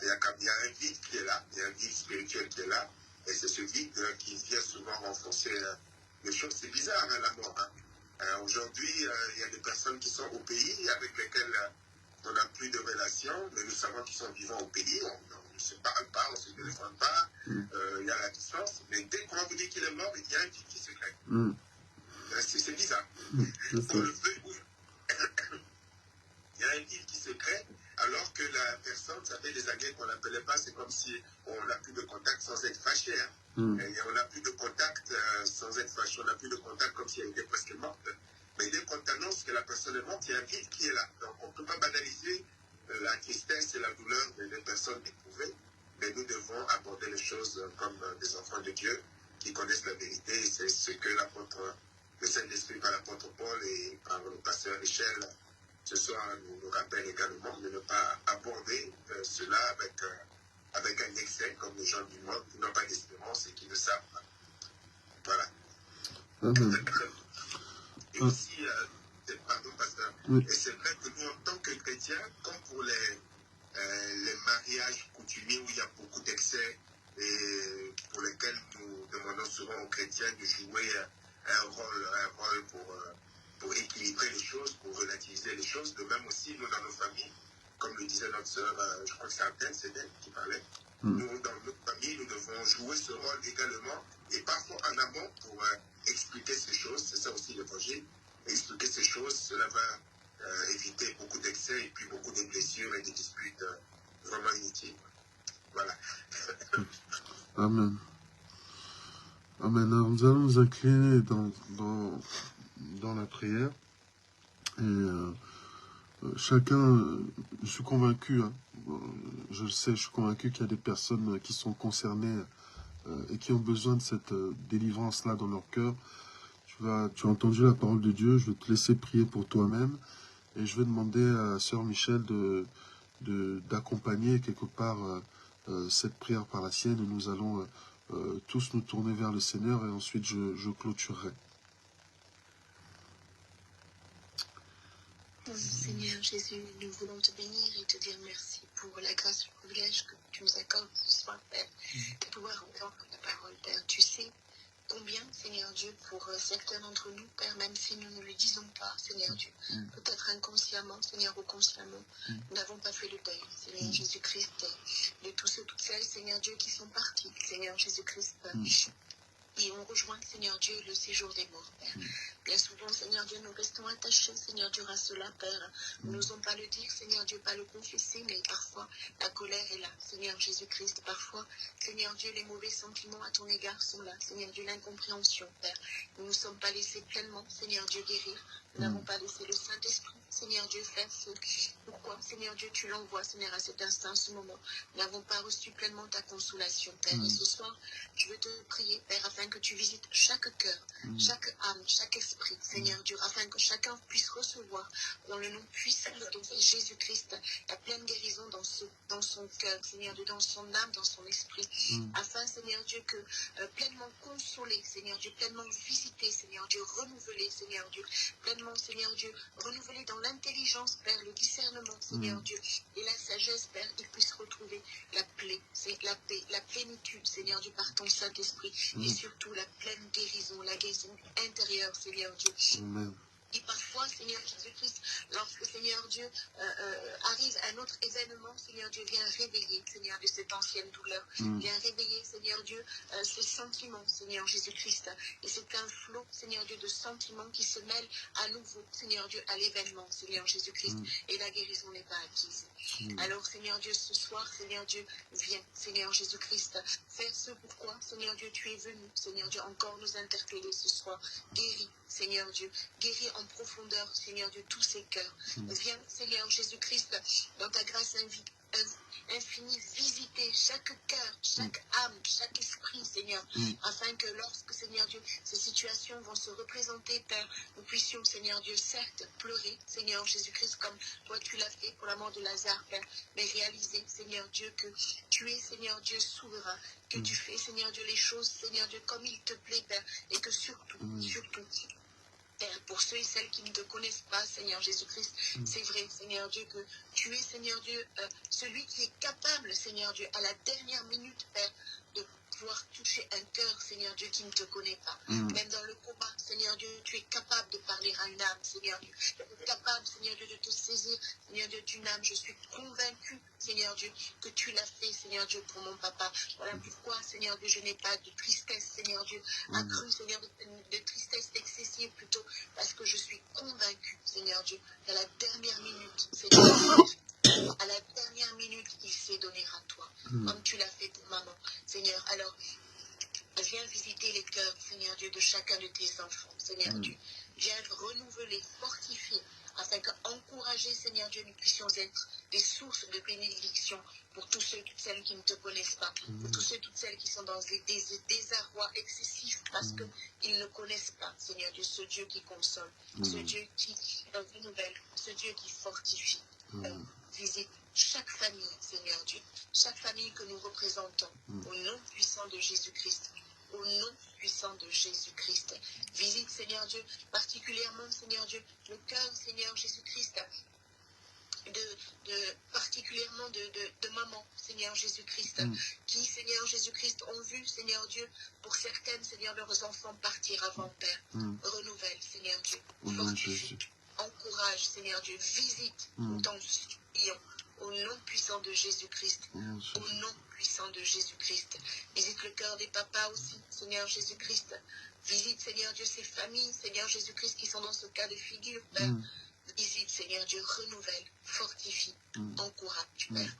il y a un vide qui est là, il y a un vide spirituel qui est là, et c'est ce vide qui vient souvent renforcer les choses. C'est bizarre, la mort. Aujourd'hui, il y a des personnes qui sont au pays avec lesquelles on n'a plus de relations, mais nous savons qu'ils sont vivants au pays, on ne se parle pas, on ne se téléphone pas, il y a la distance, mais dès qu'on vous dit qu'il est mort, il y a un vide qui se crée. C'est bizarre. Pour le feu, il y a un vide qui se crée, alors que la personne, ça fait des années qu'on l'appelait pas, c'est comme si on n'a plus de contact sans être fâché. Et on n'a plus de contact sans être fâché, on n'a plus de contact comme si elle était presque morte. Mais dès qu'on t'annonce que la personne est morte, il y a un vide qui est là. Donc on ne peut pas banaliser la tristesse et la douleur des personnes éprouvées, mais nous devons aborder les choses comme des enfants de Dieu qui connaissent la vérité. Et c'est ce que le Saint-Esprit par l'apôtre Paul et par le pasteur Michel ce soir nous rappelle également de ne pas aborder cela avec un excès comme les gens du monde qui n'ont pas d'espérance et qui ne savent pas. Voilà. Et aussi, pardon, pasteur, et c'est vrai que nous, en tant que chrétiens, comme pour les mariages coutumiers où il y a beaucoup d'excès et pour lesquels nous demandons souvent aux chrétiens de jouer un rôle pour équilibrer les choses, pour relativiser les choses. De même aussi, nous, dans nos familles, comme le disait notre sœur, je crois que c'est Antenne, c'est elle qui parlait, nous, dans notre famille, nous devons jouer ce rôle également, et parfois en amont pour expliquer ces choses. C'est ça aussi l'évangile. Expliquer ces choses, cela va éviter beaucoup d'excès et puis beaucoup de blessures et de disputes vraiment inutiles. Voilà. Amen. Amen. Alors, nous allons nous incliner dans la prière. Et chacun, je suis convaincu, je le sais, je suis convaincu qu'il y a des personnes qui sont concernées et qui ont besoin de cette délivrance-là dans leur cœur. Tu as entendu la parole de Dieu, je vais te laisser prier pour toi-même. Et je vais demander à Sœur Michel d'accompagner quelque part cette prière par la sienne. Et nous allons tous nous tourner vers le Seigneur et ensuite je clôturerai. Seigneur Jésus, nous voulons te bénir et te dire merci pour la grâce et le privilège que tu nous accordes ce soir, Père, de pouvoir entendre ta parole, Père. Tu sais combien, Seigneur Dieu, pour certains d'entre nous, Père, même si nous ne le disons pas, Seigneur Dieu, peut-être inconsciemment, Seigneur, ou consciemment, nous n'avons pas fait le deuil, Seigneur Jésus-Christ, de tous ceux, toutes celles, Seigneur Dieu, qui sont partis, Seigneur Jésus-Christ, et on rejoint, Seigneur Dieu, le séjour des morts, Père. Bien souvent, Seigneur Dieu, nous restons attachés, Seigneur Dieu, à cela, Père. Nous n'osons pas le dire, Seigneur Dieu, pas le confesser, mais parfois, la colère est là, Seigneur Jésus-Christ. Parfois, Seigneur Dieu, les mauvais sentiments à ton égard sont là, Seigneur Dieu, l'incompréhension, Père. Nous ne nous sommes pas laissés pleinement, Seigneur Dieu, guérir. Nous n'avons pas laissé le Saint-Esprit, Seigneur Dieu, faire ce pourquoi, Seigneur Dieu, tu l'envoies, Seigneur, à cet instant, à ce moment. Nous n'avons pas reçu pleinement ta consolation, Père. Et ce soir, je veux te prier, Père, afin que tu visites chaque cœur, chaque âme, chaque esprit, Saint-Esprit, Seigneur Dieu, afin que chacun puisse recevoir dans le nom puissant de ton Fils Jésus-Christ la pleine guérison dans son cœur, Seigneur Dieu, dans son âme, dans son esprit, afin, Seigneur Dieu, que pleinement consolé, Seigneur Dieu, pleinement visité, Seigneur Dieu, renouvelé, Seigneur Dieu, pleinement, Seigneur Dieu, renouvelé dans l'intelligence, Père, le discernement, Seigneur Dieu, et la sagesse, Père, il puisse retrouver la paix, la plénitude, Seigneur Dieu, par ton Saint-Esprit, et surtout la pleine guérison, la guérison intérieure, Seigneur Dieu. Amen. Et parfois, Seigneur Jésus-Christ, lorsque Seigneur Dieu arrive un autre événement, Seigneur Dieu, viens réveiller, Seigneur, de cette ancienne douleur. Viens réveiller, Seigneur Dieu, ce sentiment, Seigneur Jésus-Christ. Et c'est un flot, Seigneur Dieu, de sentiments qui se mêlent à nouveau, Seigneur Dieu, à l'événement, Seigneur Jésus-Christ. Et la guérison n'est pas acquise. Alors, Seigneur Dieu, ce soir, Seigneur Dieu, viens, Seigneur Jésus-Christ, faire ce pourquoi, Seigneur Dieu, tu es venu, Seigneur Dieu, encore nous interpeller ce soir. Guéris, Seigneur Dieu, guéris en profondeur, Seigneur Dieu, tous ces cœurs. Viens, Seigneur Jésus-Christ, dans ta grâce infinie, visiter chaque cœur, chaque âme, chaque esprit, Seigneur, afin que lorsque, Seigneur Dieu, ces situations vont se représenter, Père, nous puissions, Seigneur Dieu, certes, pleurer, Seigneur Jésus-Christ, comme toi tu l'as fait pour la mort de Lazare, Père, mais réaliser, Seigneur Dieu, que tu es, Seigneur Dieu, souverain, que tu fais, Seigneur Dieu, les choses, Seigneur Dieu, comme il te plaît, Père, et que surtout, Père, pour ceux et celles qui ne te connaissent pas, Seigneur Jésus-Christ, c'est vrai, Seigneur Dieu, que tu es, Seigneur Dieu, celui qui est capable, Seigneur Dieu, à la dernière minute, Père, de pouvoir toucher un cœur, Seigneur Dieu, qui ne te connaît pas. Même dans le combat, Seigneur Dieu, tu es capable de parler à une âme, Seigneur Dieu. Tu es capable, Seigneur Dieu, de te saisir, Seigneur Dieu, d'une âme. Je suis convaincu, Seigneur Dieu, que tu l'as fait, Seigneur Dieu, pour mon papa. Voilà pourquoi, Seigneur Dieu, je n'ai pas de tristesse, Seigneur Dieu, accrue, Seigneur, de tristesse excessive plutôt, parce que je suis convaincu, Seigneur Dieu, qu'à la dernière minute, Seigneur Dieu, à la dernière minute, il s'est donné à toi, comme tu l'as fait pour maman, Seigneur. Alors, viens visiter les cœurs, Seigneur Dieu, de chacun de tes enfants, Seigneur Dieu. Viens renouveler, fortifier, afin qu'encourager, Seigneur Dieu, nous puissions être des sources de bénédiction pour tous ceux et toutes celles qui ne te connaissent pas, pour tous ceux et toutes celles qui sont dans des désarrois excessifs parce qu'ils ne connaissent pas, Seigneur Dieu, ce Dieu qui console, ce Dieu qui renouvelle, ce Dieu qui fortifie. Visite chaque famille, Seigneur Dieu, chaque famille que nous représentons, au nom puissant de Jésus-Christ. Au nom puissant de Jésus-Christ. Visite, Seigneur Dieu, particulièrement, Seigneur Dieu, le cœur, Seigneur Jésus-Christ, particulièrement de maman, Seigneur Jésus-Christ, qui, Seigneur Jésus-Christ, ont vu, Seigneur Dieu, pour certaines, Seigneur, leurs enfants partir avant, Père. Renouvelle, Seigneur Dieu, fortifie, encourage, Seigneur Dieu, visite, nous t'en supplions, au nom puissant de Jésus-Christ, au nom puissant de Jésus-Christ. Visite le cœur des papas aussi, Seigneur Jésus-Christ. Visite, Seigneur Dieu, ces familles, Seigneur Jésus-Christ, qui sont dans ce cas de figure, Père. Visite, Seigneur Dieu, renouvelle, fortifie, encourage, Père.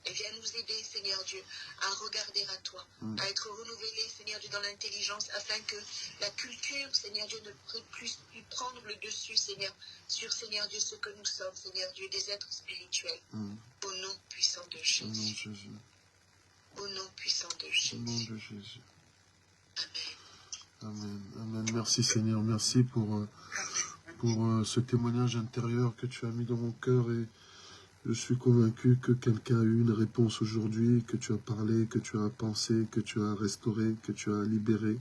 Et viens nous aider, Seigneur Dieu, à regarder à toi, à être renouvelé, Seigneur Dieu, dans l'intelligence, afin que la culture, Seigneur Dieu, ne puisse plus prendre le dessus, Seigneur, sur, Seigneur Dieu, ce que nous sommes, Seigneur Dieu, des êtres spirituels. Au nom puissant de Jésus. Au nom puissant de Jésus. Au nom de Jésus. Amen. Amen. Amen. Merci Seigneur. Merci pour ce témoignage intérieur que tu as mis dans mon cœur, et je suis convaincu que quelqu'un a eu une réponse aujourd'hui, que tu as parlé, que tu as pensé, que tu as restauré, que tu as libéré,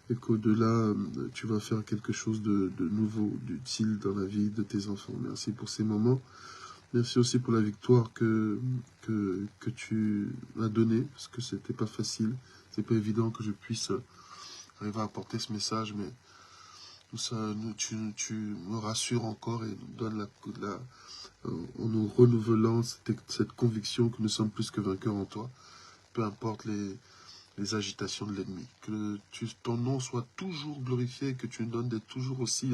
et qu'au-delà, tu vas faire quelque chose de nouveau, d'utile dans la vie de tes enfants. Merci pour ces moments. Merci aussi pour la victoire que tu as donnée, parce que c'était pas facile, c'est pas évident que je puisse arriver à apporter ce message, mais tu me rassures encore et nous donnes en nous renouvelant cette conviction que nous sommes plus que vainqueurs en toi, peu importe les agitations de l'ennemi. Que ton nom soit toujours glorifié, que tu nous donnes d'être toujours aussi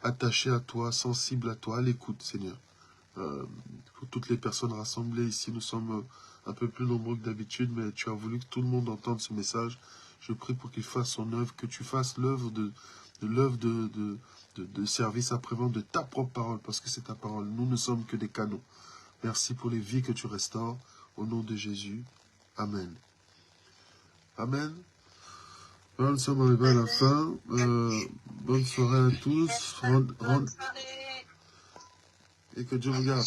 attaché à toi, sensible à toi, à l'écoute, Seigneur. Pour toutes les personnes rassemblées ici, nous sommes un peu plus nombreux que d'habitude, mais tu as voulu que tout le monde entende ce message. Je prie pour qu'il fasse son œuvre, que tu fasses l'œuvre de service après-vente de ta propre parole, parce que c'est ta parole. Nous ne sommes que des canaux. Merci pour les vies que tu restaures. Au nom de Jésus. Amen. Amen. Voilà, nous sommes arrivés à la fin. Bonne soirée à tous. Et que Dieu vous garde.